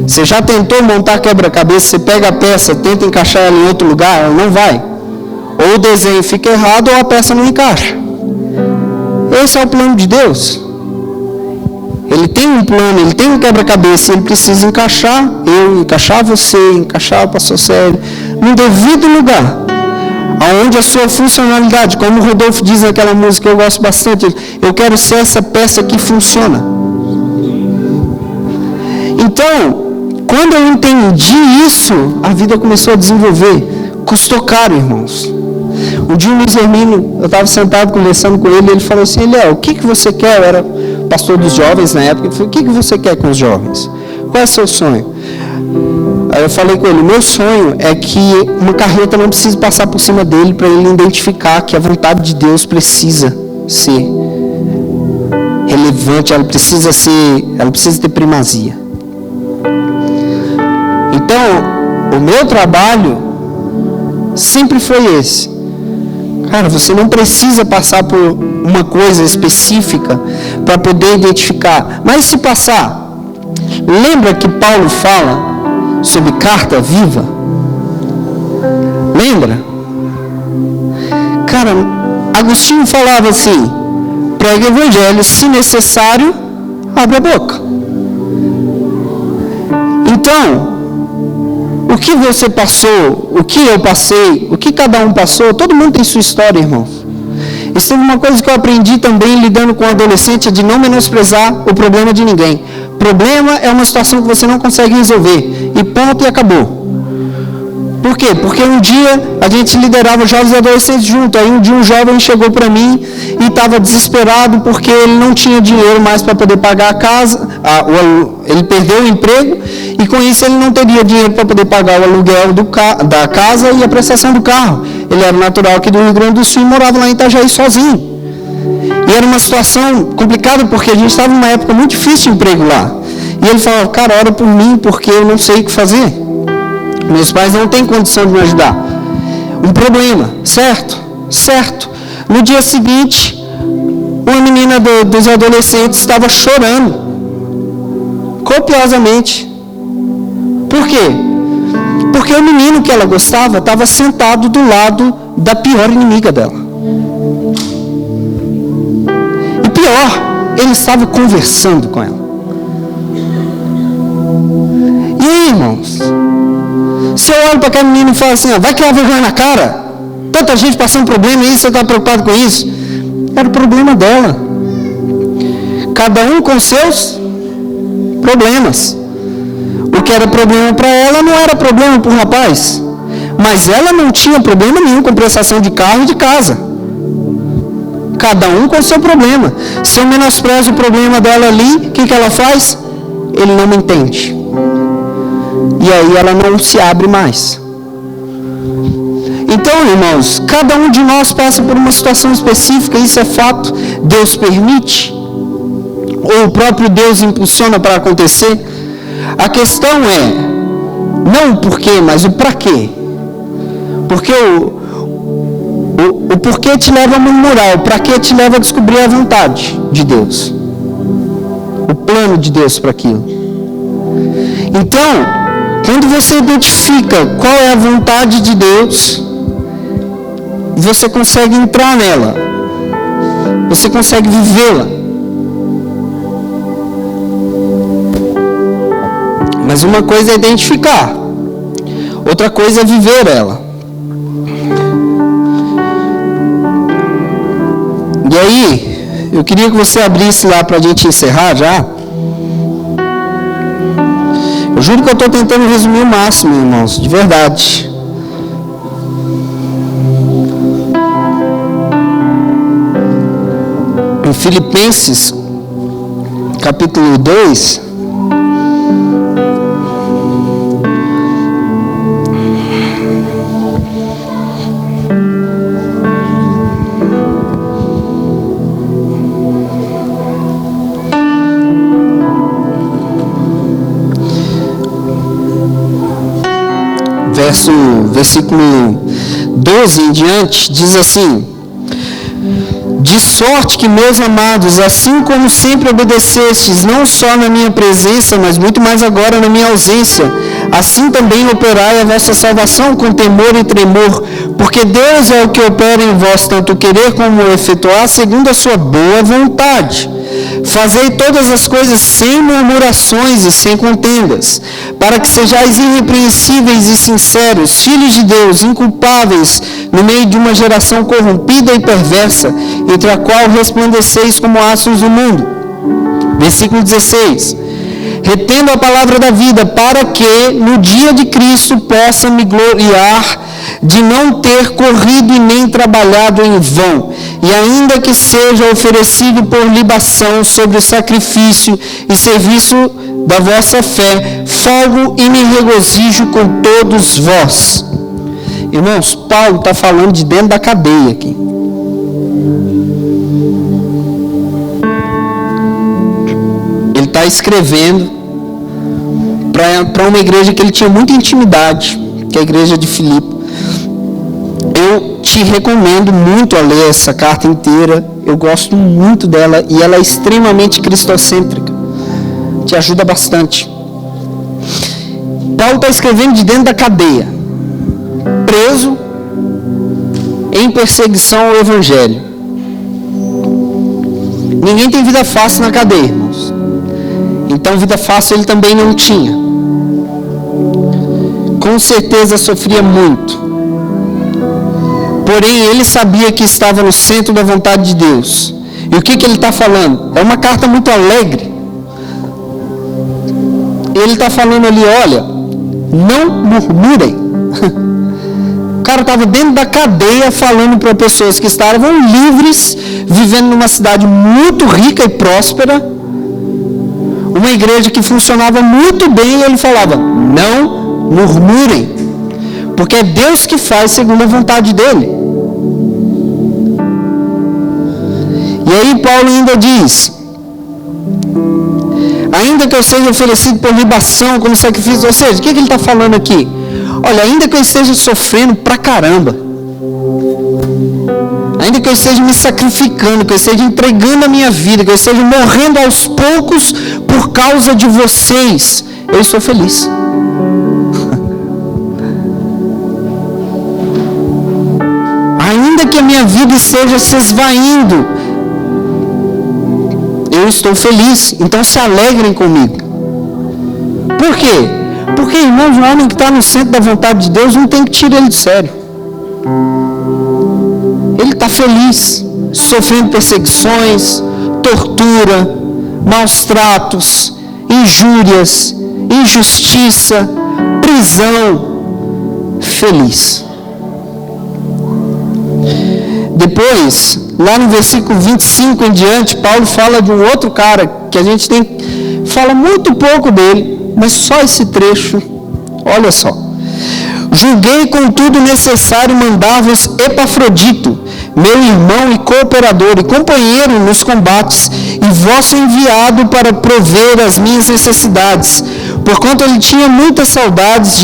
Você já tentou montar quebra-cabeça, você pega a peça, tenta encaixar ela em outro lugar, ela não vai. Ou o desenho fica errado ou a peça não encaixa. Esse é o plano de Deus. Ele tem um plano, ele tem um quebra-cabeça, ele precisa encaixar eu, encaixar você, encaixar o pastor Sérgio, no devido lugar. Aonde a sua funcionalidade, como o Rodolfo diz naquela música que eu gosto bastante, eu quero ser essa peça que funciona. Então, quando eu entendi isso, a vida começou a desenvolver. Custou caro, irmãos. Um dia o Luiz Hermínio, eu estava sentado conversando com ele, ele falou assim, Léo, o que você quer? Eu era pastor dos jovens na época, ele falou, o que você quer com os jovens? Qual é o seu sonho? Aí eu falei com ele, o meu sonho é que uma carreta não precise passar por cima dele para ele identificar que a vontade de Deus precisa ser relevante, ela precisa ter primazia. Então, o meu trabalho sempre foi esse. Cara, você não precisa passar por uma coisa específica para poder identificar. Mas se passar, lembra que Paulo fala sobre carta viva? Lembra? Cara, Agostinho falava assim, prega o evangelho, se necessário, abre a boca. Então, o que você passou, o que eu passei, o que cada um passou, todo mundo tem sua história, irmãos. Isso é uma coisa que eu aprendi também lidando com adolescente, é de não menosprezar o problema de ninguém. Problema é uma situação que você não consegue resolver. E ponto, e acabou. Por quê? Porque um dia a gente liderava jovens e adolescentes junto. Aí um dia um jovem chegou para mim e estava desesperado porque ele não tinha dinheiro mais para poder pagar a casa. Ele perdeu o emprego e com isso ele não teria dinheiro para poder pagar o aluguel da casa e a prestação do carro. Ele era natural aqui do Rio Grande do Sul e morava lá em Itajaí sozinho. E era uma situação complicada porque a gente estava numa época muito difícil de emprego lá. E ele falava, cara, ora por mim porque eu não sei o que fazer. Meus pais não têm condição de me ajudar. Um problema, certo? Certo. No dia seguinte, uma menina dos adolescentes estava chorando. Copiosamente. Por quê? Porque o menino que ela gostava estava sentado do lado da pior inimiga dela. E pior, ele estava conversando com ela. E aí, irmãos? Se eu olho para aquela menina e falo assim, ó, vai criar vergonha na cara? Tanta gente passando problema e você está preocupado com isso? Era o problema dela. Cada um com seus problemas. O que era problema para ela não era problema para o rapaz. Mas ela não tinha problema nenhum com prestação de carro e de casa. Cada um com seu problema. Se eu menosprezo o problema dela ali, o que ela faz? Ele não me entende. E aí ela não se abre mais. Então, irmãos, cada um de nós passa por uma situação específica, isso é fato. Deus permite, ou o próprio Deus impulsiona para acontecer. A questão é, não o porquê, mas o para quê. Porque o porquê te leva a murmurar, o para quê te leva a descobrir a vontade de Deus. O plano de Deus para aquilo. Então, quando você identifica qual é a vontade de Deus, você consegue entrar nela. Você consegue vivê-la. Mas uma coisa é identificar. Outra coisa é viver ela. E aí, eu queria que você abrisse lá para a gente encerrar já. Eu juro que eu estou tentando resumir o máximo, irmãos, de verdade. Em Filipenses, capítulo 2, versículo 12 em diante, diz assim: de sorte que, meus amados, assim como sempre obedecestes, não só na minha presença, mas muito mais agora na minha ausência, assim também operai a vossa salvação com temor e tremor, porque Deus é o que opera em vós, tanto querer como efetuar, segundo a sua boa vontade. Fazei todas as coisas sem murmurações e sem contendas, para que sejais irrepreensíveis e sinceros, filhos de Deus, inculpáveis, no meio de uma geração corrompida e perversa, entre a qual resplandeceis como astros do mundo. Versículo 16. Retendo a palavra da vida, para que, no dia de Cristo, possa me gloriar de não ter corrido e nem trabalhado em vão, e ainda que seja oferecido por libação sobre o sacrifício e serviço da vossa fé, folgo e me regozijo com todos vós. Irmãos, Paulo está falando de dentro da cadeia aqui. Ele está escrevendo para uma igreja que ele tinha muita intimidade, que é a igreja de Filipe. Eu te recomendo muito a ler essa carta inteira. Eu gosto muito dela e ela é extremamente cristocêntrica. Te ajuda bastante. Paulo está escrevendo de dentro da cadeia, preso em perseguição ao Evangelho. Ninguém tem vida fácil na cadeia, irmãos. Então, vida fácil ele também não tinha. Com certeza sofria muito. Porém, ele sabia que estava no centro da vontade de Deus. E o que ele está falando? É uma carta muito alegre. Ele está falando ali, olha, não murmurem. O cara estava dentro da cadeia falando para pessoas que estavam livres, vivendo numa cidade muito rica e próspera, uma igreja que funcionava muito bem, e ele falava, não murmurem, porque é Deus que faz segundo a vontade dele. E aí Paulo ainda diz, ainda que eu seja oferecido por libação como sacrifício, ou seja, o que ele está falando aqui? Olha, ainda que eu esteja sofrendo pra caramba, ainda que eu esteja me sacrificando, que eu esteja entregando a minha vida, que eu esteja morrendo aos poucos por causa de vocês, eu estou feliz. Ainda que a minha vida esteja se esvaindo, eu estou feliz, então se alegrem comigo. Por quê? Porque, irmãos, um homem que está no centro da vontade de Deus não tem que tirar ele de sério. Ele está feliz, sofrendo perseguições, tortura, maus tratos, injúrias, injustiça, prisão, feliz. Depois, lá no versículo 25 em diante, Paulo fala de um outro cara que a gente fala muito pouco dele, mas só esse trecho, olha só. Julguei contudo necessário mandar-vos Epafrodito, meu irmão e cooperador e companheiro nos combates, e vosso enviado para prover as minhas necessidades, porquanto ele tinha muitas saudades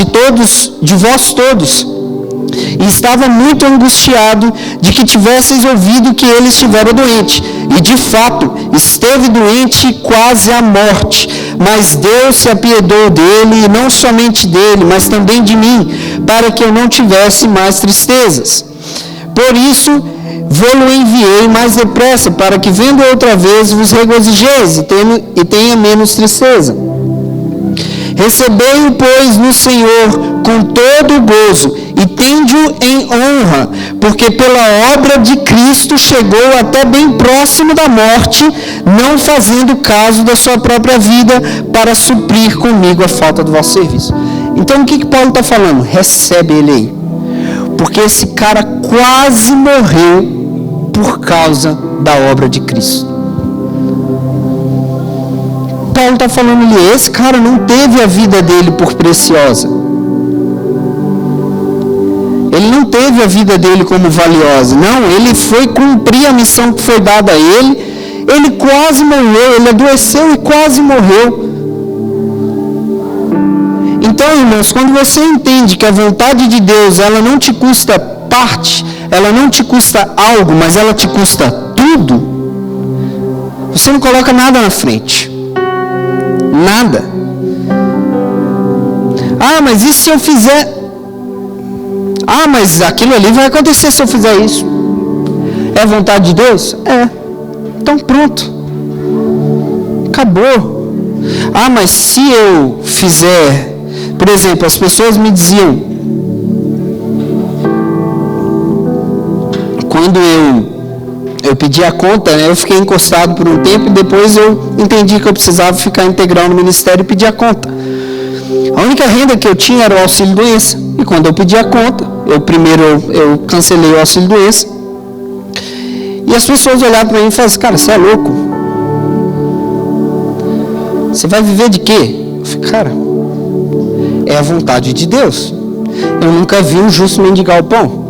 de vós todos, e estava muito angustiado de que tivesseis ouvido que ele estivera doente. E de fato, esteve doente quase à morte. Mas Deus se apiedou dele, e não somente dele, mas também de mim, para que eu não tivesse mais tristezas. Por isso, vou-lo enviei mais depressa, para que vendo outra vez vos regozijeis e tenha menos tristeza. Recebei-o, pois, no Senhor com todo o gozo, e tende-o em honra, porque pela obra de Cristo chegou até bem próximo da morte, não fazendo caso da sua própria vida, para suprir comigo a falta do vosso serviço. Então o que Paulo está falando? Recebe ele aí. Porque esse cara quase morreu por causa da obra de Cristo. Paulo está falando ali, esse cara não teve a vida dele por preciosa. Ele não teve a vida dele como valiosa. Não, ele foi cumprir a missão que foi dada a ele. Ele quase morreu, ele adoeceu e quase morreu. Então, irmãos, quando você entende que a vontade de Deus, ela não te custa parte, ela não te custa algo, mas ela te custa tudo, você não coloca nada na frente. Nada. Ah, mas e se eu fizer? Ah, mas aquilo ali vai acontecer se eu fizer isso. É a vontade de Deus? É. Então pronto. Acabou. Ah, mas se eu fizer... Por exemplo, as pessoas me diziam... Quando eu pedi a conta, né, eu fiquei encostado por um tempo e depois eu entendi que eu precisava ficar integral no ministério e pedir a conta. A única renda que eu tinha era o auxílio-doença. E quando eu pedi a conta, eu cancelei o auxílio-doença. E as pessoas olharam para mim e falaram assim, cara, você é louco? Você vai viver de quê? Eu falei, cara, é a vontade de Deus. Eu nunca vi um justo mendigar o pão.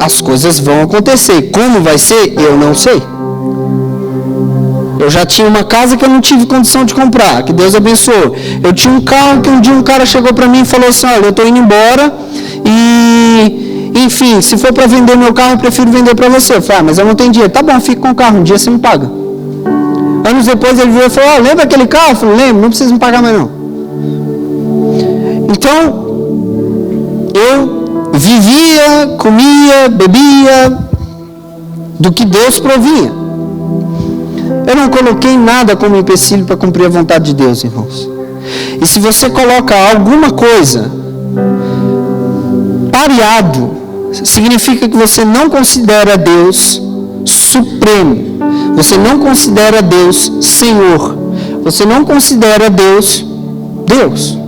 As coisas vão acontecer. Como vai ser? Eu não sei. Eu já tinha uma casa que eu não tive condição de comprar, que Deus abençoou. Eu tinha um carro que um dia um cara chegou para mim e falou assim, olha, eu estou indo embora e, enfim, se for para vender meu carro, eu prefiro vender para você. Eu falei, mas eu não tenho dinheiro. Tá bom, fica com o carro, um dia você me paga. Anos depois ele veio e falou, lembra aquele carro? Eu falei, lembro, não precisa me pagar mais não. Então, eu vivia, comia, bebia do que Deus provia. Eu não coloquei nada como empecilho para cumprir a vontade de Deus, irmãos. E se você coloca alguma coisa pareado, significa que você não considera Deus supremo. Você não considera Deus Senhor. Você não considera Deus Deus.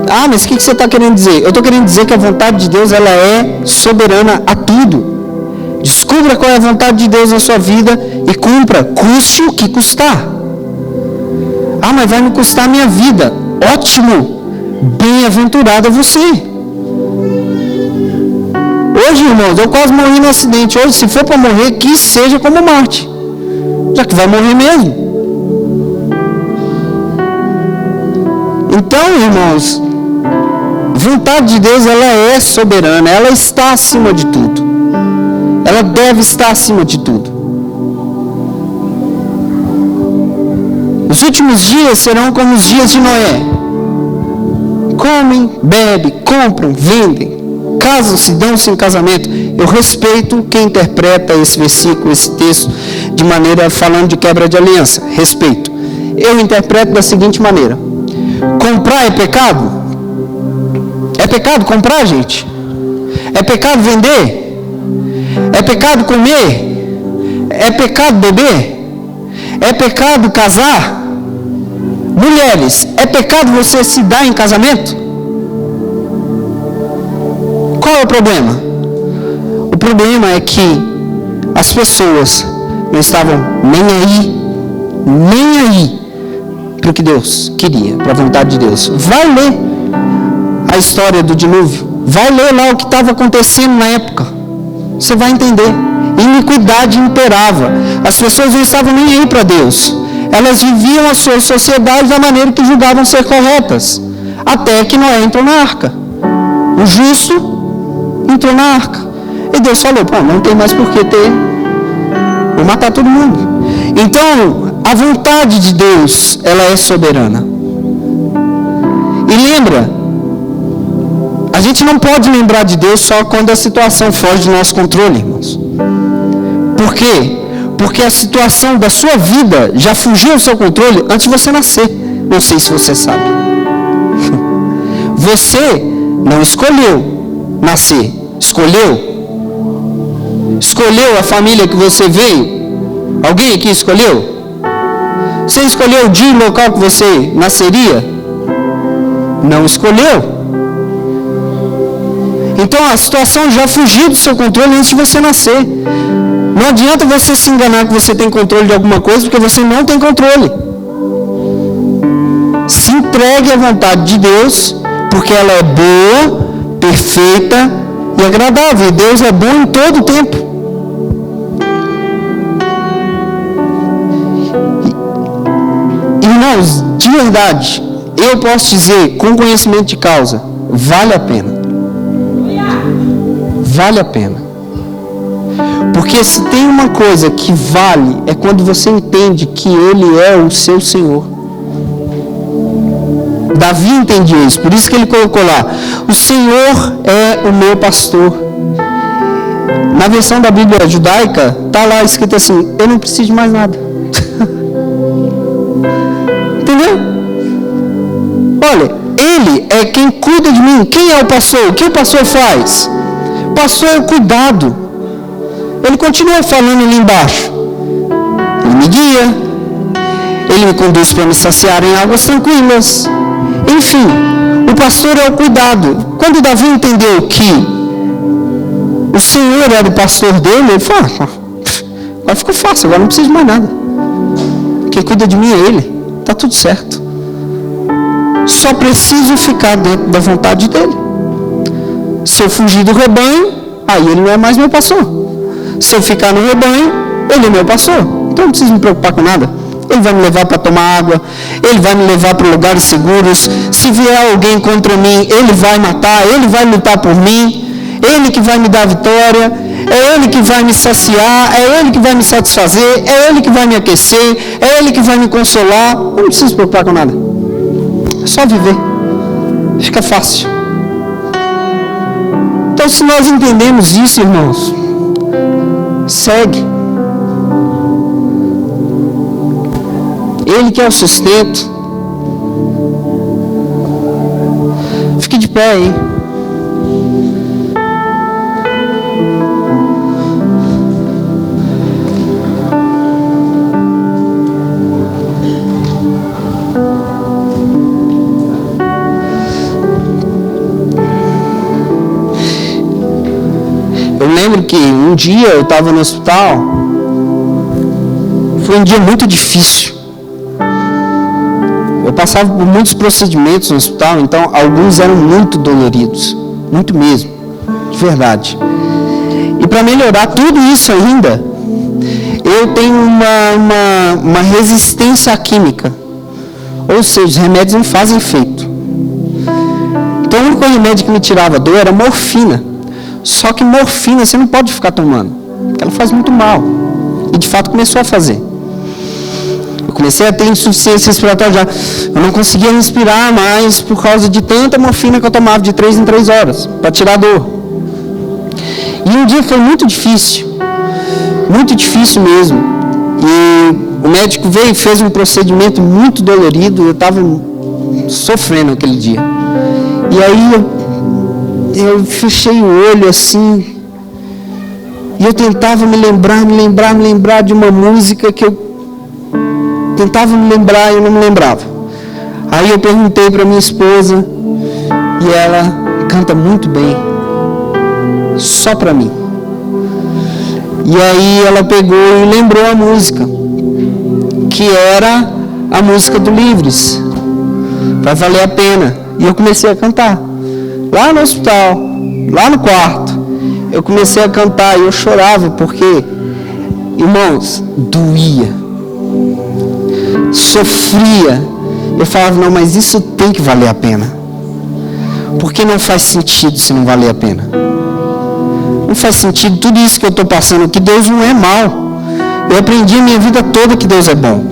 Ah, mas o que você está querendo dizer? Eu estou querendo dizer que a vontade de Deus, ela é soberana a tudo. Descubra qual é a vontade de Deus na sua vida e cumpra, custe o que custar. Ah, mas vai me custar a minha vida. Ótimo! Bem-aventurado é você. Hoje, irmãos, eu quase morri no acidente. Hoje, se for para morrer, que seja como Marte. Já que vai morrer mesmo. Então, irmãos, a vontade de Deus, ela é soberana, ela está acima de tudo. Ela deve estar acima de tudo. Os últimos dias serão como os dias de Noé. Comem, bebem, compram, vendem, casam-se, dão-se em casamento. Eu respeito quem interpreta esse versículo, esse texto, de maneira falando de quebra de aliança. Respeito. Eu interpreto da seguinte maneira. Comprar é pecado? É pecado comprar, gente? É pecado vender? É pecado comer? É pecado beber? É pecado casar? Mulheres, é pecado você se dar em casamento? Qual é o problema? O problema é que as pessoas não estavam nem aí para o que Deus queria, para a vontade de Deus. Vai ler a história do dilúvio. Vai ler lá o que estava acontecendo na época. Você vai entender. Iniquidade imperava. As pessoas não estavam nem aí para Deus. Elas viviam a sua sociedade da maneira que julgavam ser corretas. Até que Noé entrou na arca. O justo entrou na arca. E Deus falou, pô, não tem mais por que ter. Vou matar todo mundo. Então, a vontade de Deus, ela é soberana. E lembra, a gente não pode lembrar de Deus só quando a situação foge do nosso controle, irmãos. Por quê? Porque a situação da sua vida já fugiu do seu controle antes de você nascer. Não sei se você sabe. Você não escolheu nascer. Escolheu? Escolheu a família que você veio? Alguém aqui escolheu? Você escolheu o dia e o local que você nasceria? Não escolheu. Então a situação já fugiu do seu controle antes de você nascer. Não adianta você se enganar que você tem controle de alguma coisa, porque você não tem controle. Se entregue à vontade de Deus, porque ela é boa, perfeita e agradável. E Deus é bom em todo o tempo. Irmãos, de verdade, eu posso dizer com conhecimento de causa, vale a pena. Vale a pena. Porque se tem uma coisa que vale, é quando você entende que Ele é o seu Senhor. Davi entendia isso, por isso que ele colocou lá, o Senhor é o meu pastor. Na versão da Bíblia judaica, está lá escrito assim, eu não preciso de mais nada. Entendeu? Olha, Ele é quem cuida de mim. Quem é o pastor? O que o pastor faz? O pastor é o cuidado. Ele continua falando ali embaixo. Ele me guia. Ele me conduz para me saciar em águas tranquilas. Enfim, o pastor é o cuidado. Quando Davi entendeu que o Senhor era o pastor dele, ele falou, agora ficou fácil, agora não preciso de mais nada. Quem cuida de mim é Ele. Está tudo certo. Só preciso ficar dentro da vontade dEle. Se eu fugir do rebanho, aí Ele não é mais meu pastor. Se eu ficar no rebanho, Ele é meu pastor. Então não preciso me preocupar com nada. Ele vai me levar para tomar água. Ele vai me levar para lugares seguros. Se vier alguém contra mim, Ele vai matar. Ele vai lutar por mim. Ele que vai me dar vitória. É Ele que vai me saciar. É Ele que vai me satisfazer. É Ele que vai me aquecer. É Ele que vai me consolar. Eu não preciso me preocupar com nada. É só viver. Fica fácil. Então, se nós entendemos isso, irmãos, segue. Ele que é o sustento. Fique de pé aí. Eu lembro que um dia eu estava no hospital. Foi um dia muito difícil. Eu passava por muitos procedimentos no hospital, então alguns eram muito doloridos, muito mesmo, de verdade. E para melhorar tudo isso ainda, eu tenho uma resistência à química, ou seja, os remédios não fazem efeito. Então o único remédio que me tirava dor era morfina. Só que morfina você não pode ficar tomando, porque ela faz muito mal. E de fato começou a fazer. Eu comecei a ter insuficiência respiratória já. Eu não conseguia respirar mais por causa de tanta morfina que eu tomava de 3 em 3 horas, para tirar a dor. E um dia foi muito difícil mesmo. E o médico veio e fez um procedimento muito dolorido. Eu estava sofrendo aquele dia. E aí eu fechei o olho assim. E eu tentava me lembrar de uma música que eu tentava me lembrar e eu não me lembrava. Aí eu perguntei para minha esposa e ela canta muito bem, só para mim. E aí ela pegou e lembrou a música, que era a música do Livres, para valer a pena. E eu comecei a cantar, lá no hospital, lá no quarto. Eu comecei a cantar e eu chorava porque, irmãos, doía. Sofria. Eu falava, não, mas isso tem que valer a pena. Porque não faz sentido se não valer a pena. Não faz sentido tudo isso que eu estou passando, que Deus não é mau. Eu aprendi a minha vida toda que Deus é bom.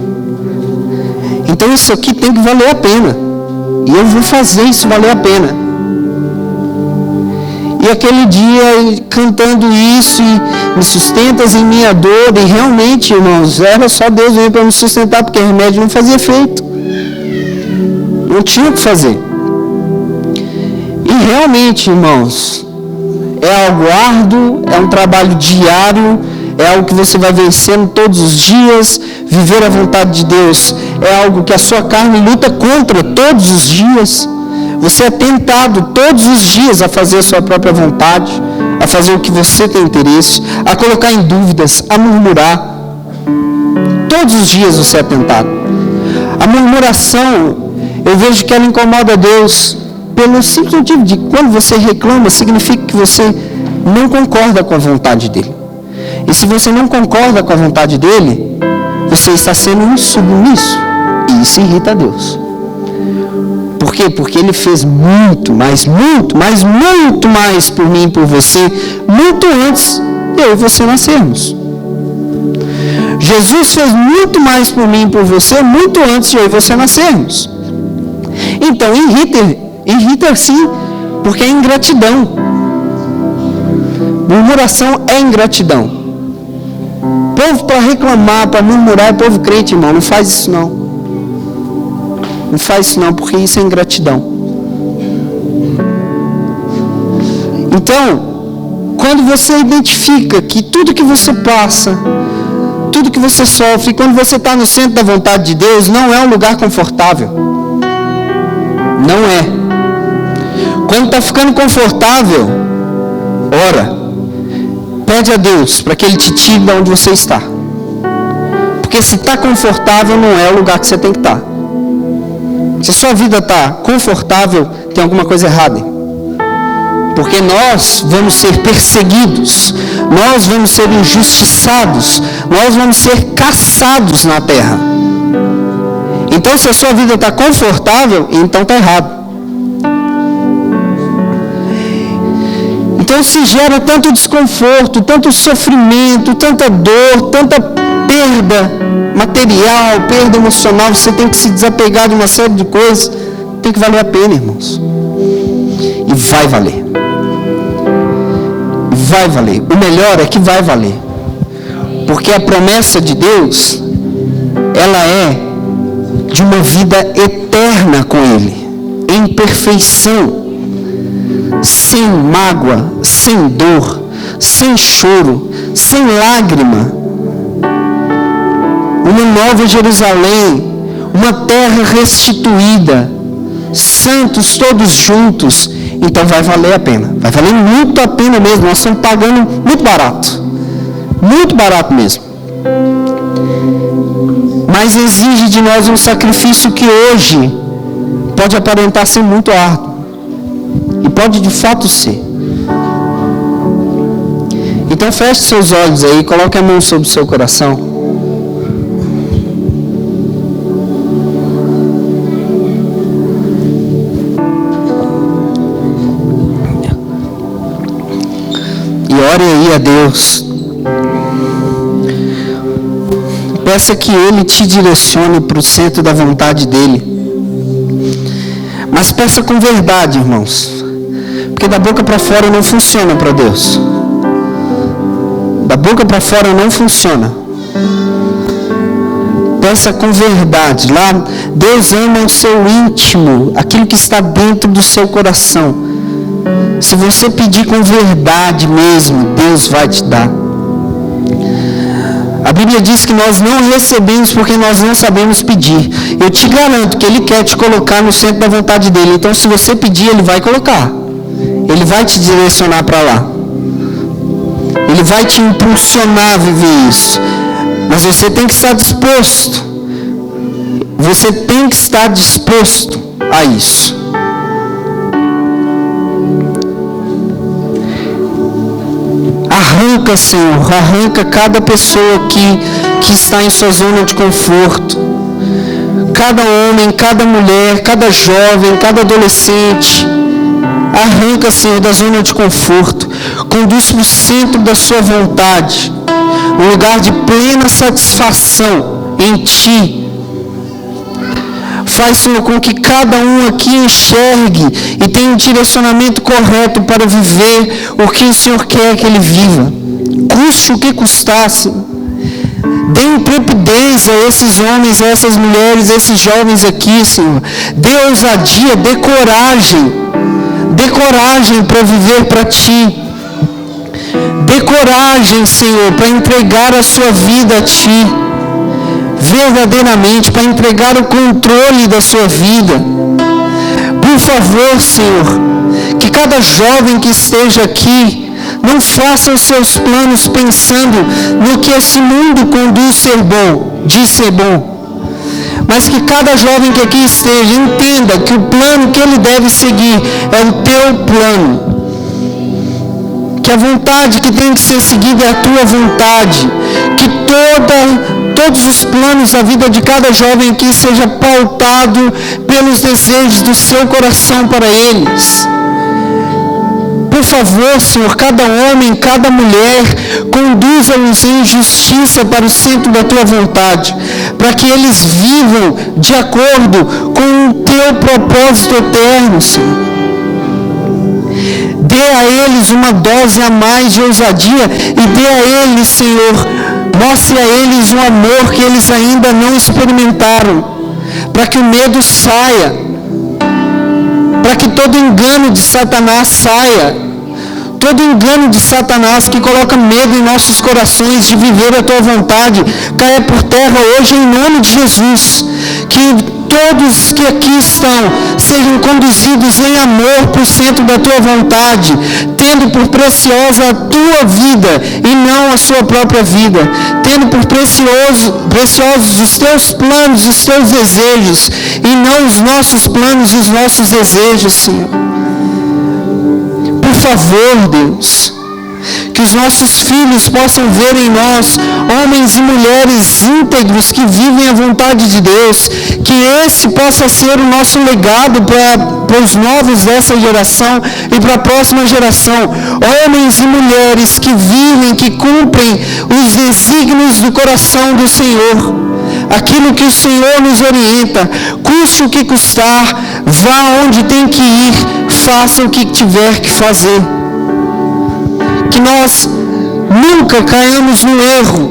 Então isso aqui tem que valer a pena. E eu vou fazer isso valer a pena. E aquele dia, cantando isso, e me sustentas em minha dor, e realmente, irmãos, era só Deus veio para me sustentar, porque o remédio não fazia efeito. Não tinha o que fazer. E realmente, irmãos, é algo árduo, é um trabalho diário, é algo que você vai vencendo todos os dias. Viver a vontade de Deus é algo que a sua carne luta contra todos os dias. Você é tentado todos os dias a fazer a sua própria vontade, a fazer o que você tem interesse, a colocar em dúvidas, a murmurar. Todos os dias você é tentado. A murmuração, eu vejo que ela incomoda Deus pelo simples motivo de quando você reclama, significa que você não concorda com a vontade dele. E se você não concorda com a vontade dele, você está sendo insubmisso. E isso irrita a Deus. Por quê? Porque Ele fez muito mais por mim e por você, muito antes de eu e você nascermos. Jesus fez muito mais por mim e por você, muito antes de eu e você nascermos. Então, irrita sim, porque é ingratidão. Murmuração é ingratidão. Povo para reclamar, para murmurar é povo crente, irmão. Não faz isso não. Não faz isso não, porque isso é ingratidão. Então, quando você identifica que tudo que você passa, tudo que você sofre, quando você está no centro da vontade de Deus, não é um lugar confortável. Não é. Quando está ficando confortável, ora. Pede a Deus para que Ele te tire de onde você está. Porque se está confortável, não é o lugar que você tem que estar. Se sua vida está confortável, tem alguma coisa errada. Porque nós vamos ser perseguidos, nós vamos ser injustiçados, nós vamos ser caçados na terra. Então, se a sua vida está confortável, então está errado. Então se gera tanto desconforto, tanto sofrimento, tanta dor, tanta perda material, perda emocional. Você tem que se desapegar de uma série de coisas. Tem que valer a pena, irmãos. E vai valer. Vai valer. O melhor é que vai valer. Porque a promessa de Deus, ela é de uma vida eterna com Ele, em perfeição. Sem mágoa, sem dor, sem choro, sem lágrima. Uma nova Jerusalém, uma terra restituída, santos todos juntos. Então vai valer a pena, vai valer muito a pena mesmo. Nós estamos pagando muito barato mesmo. Mas exige de nós um sacrifício que hoje pode aparentar ser muito árduo. E pode de fato ser. Então feche seus olhos aí, coloque a mão sobre o seu coração. E ore aí a Deus. Peça que Ele te direcione para o centro da vontade dEle. Mas peça com verdade, irmãos. Porque da boca para fora não funciona para Deus. Da boca para fora não funciona. Peça com verdade. Lá, Deus ama o seu íntimo, aquilo que está dentro do seu coração. Se você pedir com verdade mesmo, Deus vai te dar. A Bíblia diz que nós não recebemos porque nós não sabemos pedir. Eu te garanto que Ele quer te colocar no centro da vontade dEle. Então, se você pedir, Ele vai colocar. Ele vai te direcionar para lá. Ele vai te impulsionar a viver isso. Mas você tem que estar disposto. Você tem que estar disposto a isso. Arranca, Senhor, arranca cada pessoa que está em sua zona de conforto. Cada homem, cada mulher, cada jovem, cada adolescente. Arranca, Senhor, da zona de conforto. Conduz para o centro da sua vontade. Um lugar de plena satisfação em Ti. Faz, Senhor, com que cada um aqui enxergue e tenha um direcionamento correto para viver o que o Senhor quer que ele viva. Custe o que custasse. Dê intrepidez a esses homens, a essas mulheres, a esses jovens aqui, Senhor. Dê ousadia, dê coragem. Dê coragem para viver para Ti. Dê coragem, Senhor, para entregar a sua vida a Ti. Verdadeiramente, para entregar o controle da sua vida. Por favor, Senhor, que cada jovem que esteja aqui não faça os seus planos pensando no que esse mundo conduz ser bom, diz ser bom. Mas que cada jovem que aqui esteja entenda que o plano que ele deve seguir é o Teu plano. Que a vontade que tem que ser seguida é a Tua vontade. Que todo todos os planos da vida de cada jovem aqui seja pautado pelos desejos do seu coração para eles. Por favor, Senhor, cada homem, cada mulher, conduza-nos em justiça para o centro da Tua vontade, para que eles vivam de acordo com o Teu propósito eterno, Senhor. Dê a eles uma dose a mais de ousadia e dê a eles, Senhor, mostre a eles um amor que eles ainda não experimentaram, para que o medo saia, para que todo engano de Satanás saia. Todo engano de Satanás que coloca medo em nossos corações de viver a Tua vontade, caia por terra hoje em nome de Jesus. Que todos que aqui estão sejam conduzidos em amor para o centro da Tua vontade, tendo por preciosa a Tua vida e não a sua própria vida, tendo por preciosos os Teus planos, os Teus desejos, e não os nossos planos e os nossos desejos, Senhor. Por favor, Deus, que os nossos filhos possam ver em nós homens e mulheres íntegros que vivem a vontade de Deus, que esse possa ser o nosso legado para os novos dessa geração e para a próxima geração. Homens e mulheres que vivem, que cumprem os desígnios do coração do Senhor. Aquilo que o Senhor nos orienta, custe o que custar, vá onde tem que ir, faça o que tiver que fazer. Que nós nunca caiamos no erro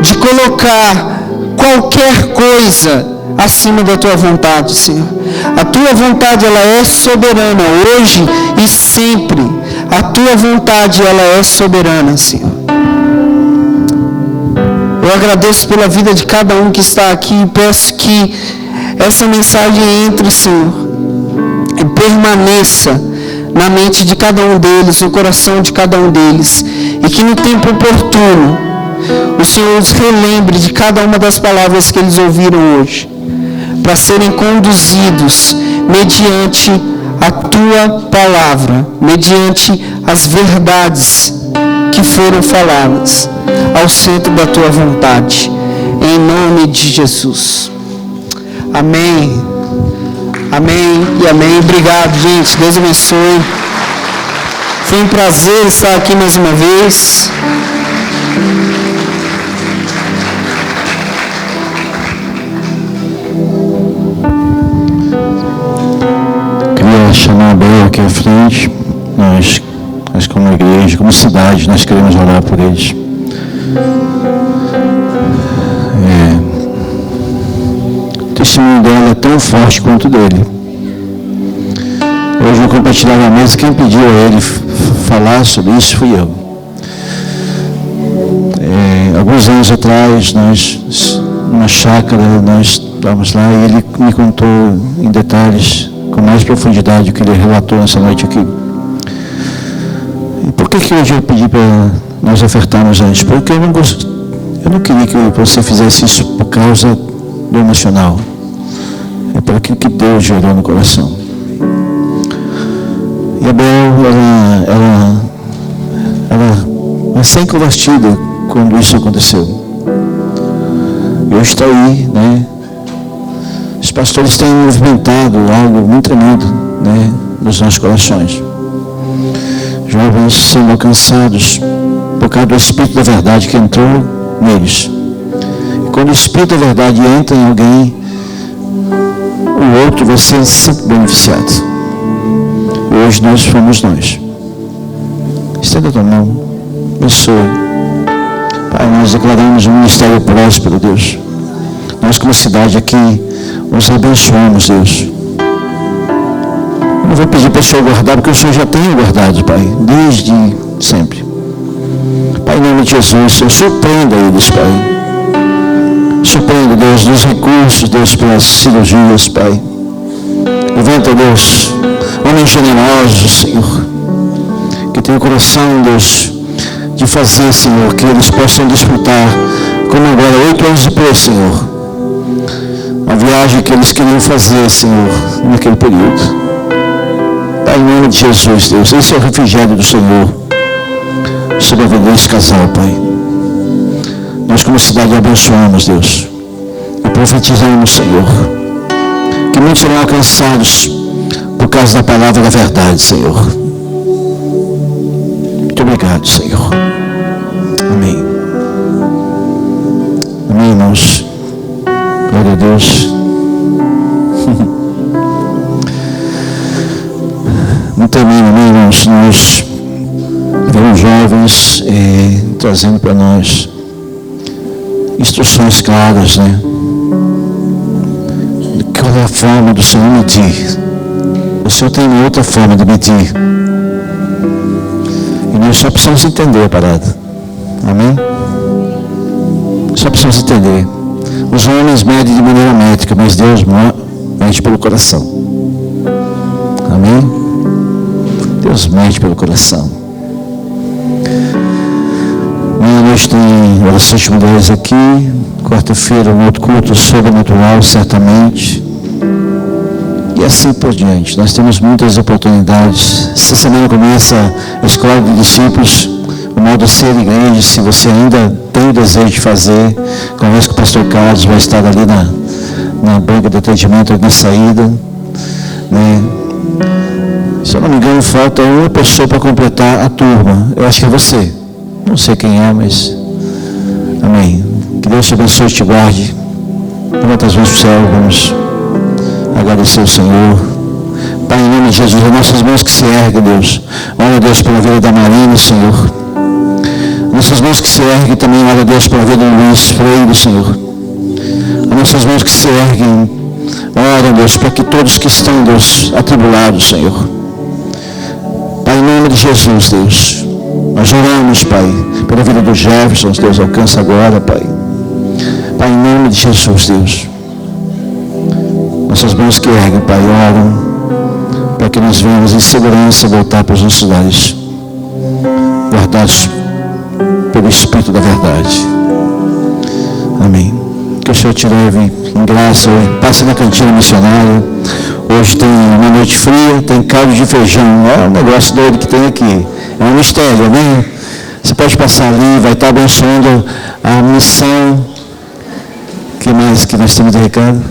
de colocar qualquer coisa acima da Tua vontade, Senhor. A Tua vontade, ela é soberana hoje e sempre. A Tua vontade, ela é soberana, Senhor. Eu agradeço pela vida de cada um que está aqui e peço que essa mensagem entre, Senhor, e permaneça na mente de cada um deles, no coração de cada um deles, e que no tempo oportuno o Senhor os relembre de cada uma das palavras que eles ouviram hoje, para serem conduzidos mediante a Tua palavra, mediante as verdades que foram faladas, ao centro da Tua vontade, em nome de Jesus. Amém. Amém e amém. Obrigado, gente. Deus abençoe. Foi um prazer estar aqui mais uma vez. Queria chamar a Bel aqui à frente. Nós como igreja, como cidade, nós queremos orar por eles. O testemunho dela é tão forte quanto o dele. Hoje eu compartilhava a mesa, quem pediu a ele falar sobre isso fui eu. Alguns anos atrás, numa chácara, nós estávamos lá e ele me contou em detalhes, com mais profundidade, o que ele relatou nessa noite aqui. E por que hoje eu pedi para nós ofertarmos antes? Porque eu não queria que você fizesse isso por causa do emocional. É por aquilo que Deus gerou no coração. E a Bel, ela sem convertida quando isso aconteceu. E hoje está aí, né? Os pastores têm movimentado algo muito tremendo, né, nos nossos corações. Jovens sendo alcançados por causa do Espírito da Verdade que entrou neles. E quando o Espírito da Verdade entra em alguém, o outro vai ser sempre beneficiado. E hoje nós fomos nós. Estenda a tua mão. Abençoe. Pai, nós declaramos um ministério próspero, Deus. Nós como cidade aqui, nos abençoamos, Deus. Eu não vou pedir para o Senhor guardar, porque o Senhor já tem guardado, Pai, desde sempre. Pai, em nome de Jesus, Senhor, surpreenda eles, Pai. Surpreenda, Deus, dos recursos, Deus, para as cirurgias, Pai. Levanta, Deus, homens generosos, Senhor, que tem o coração, Deus, de fazer, Senhor, que eles possam desfrutar, como agora, 8 anos depois, Senhor, a viagem que eles queriam fazer, Senhor, naquele período. Pai, em nome de Jesus, Deus, esse é o refrigério do Senhor sobre a vida desse casal, Pai. Nós como cidade abençoamos, Deus. E profetizamos, Senhor, que muitos serão alcançados por causa da palavra da verdade, Senhor. Muito obrigado, Senhor. Amém. Amém, irmãos. Glória a Deus. Muito amém, amém, irmãos. Nós vemos jovens trazendo para nós instruções claras, né? Qual é a forma do Senhor medir? O Senhor tem outra forma de medir. E nós só precisamos entender a parada. Amém? Só precisamos entender. Os homens medem de maneira métrica, mas Deus mede pelo coração. Amém? Deus mede pelo coração. Meia-noite tem orações de mulheres aqui. Quarta-feira um outro culto sobrenatural, certamente. E assim por diante. Nós temos muitas oportunidades. Essa semana começa a escola de discípulos. O modo de ser igreja, se você ainda tem o desejo de fazer, converse com o pastor Carlos, vai estar ali na banca de atendimento, ali na saída. Né? Se eu não me engano, falta uma pessoa para completar a turma. Eu acho que é você. Não sei quem é, mas... Amém. Que Deus te abençoe e te guarde. Levanta as mãos para o céu, vamos agradecer ao Senhor. Pai, em nome de Jesus, as nossas mãos que se erguem, Deus. Olha, Deus, pela vida da Marina, Senhor. Nossas mãos que se erguem também, olha, Deus, pela vida do Luiz Freire, Senhor. As nossas mãos que se erguem, ora, Deus, para que todos que estão, Deus, atribulados, Senhor. Pai, em nome de Jesus, Deus, nós oramos, Pai, pela vida dos Jefferson, Deus, alcança agora, Pai. Pai, em nome de Jesus, Deus. Nossas mãos que erguem, Pai, oram para que nós venhamos em segurança voltar para os nossos lares, guardados pelo Espírito da verdade. Amém. Que o Senhor te leve em graça. Passe na cantina missionária. Hoje tem uma noite fria, tem caldo de feijão. Olha o negócio doido que tem aqui. É um mistério, amém? Você pode passar ali, vai estar abençoando a missão. O que mais que nós temos de recado?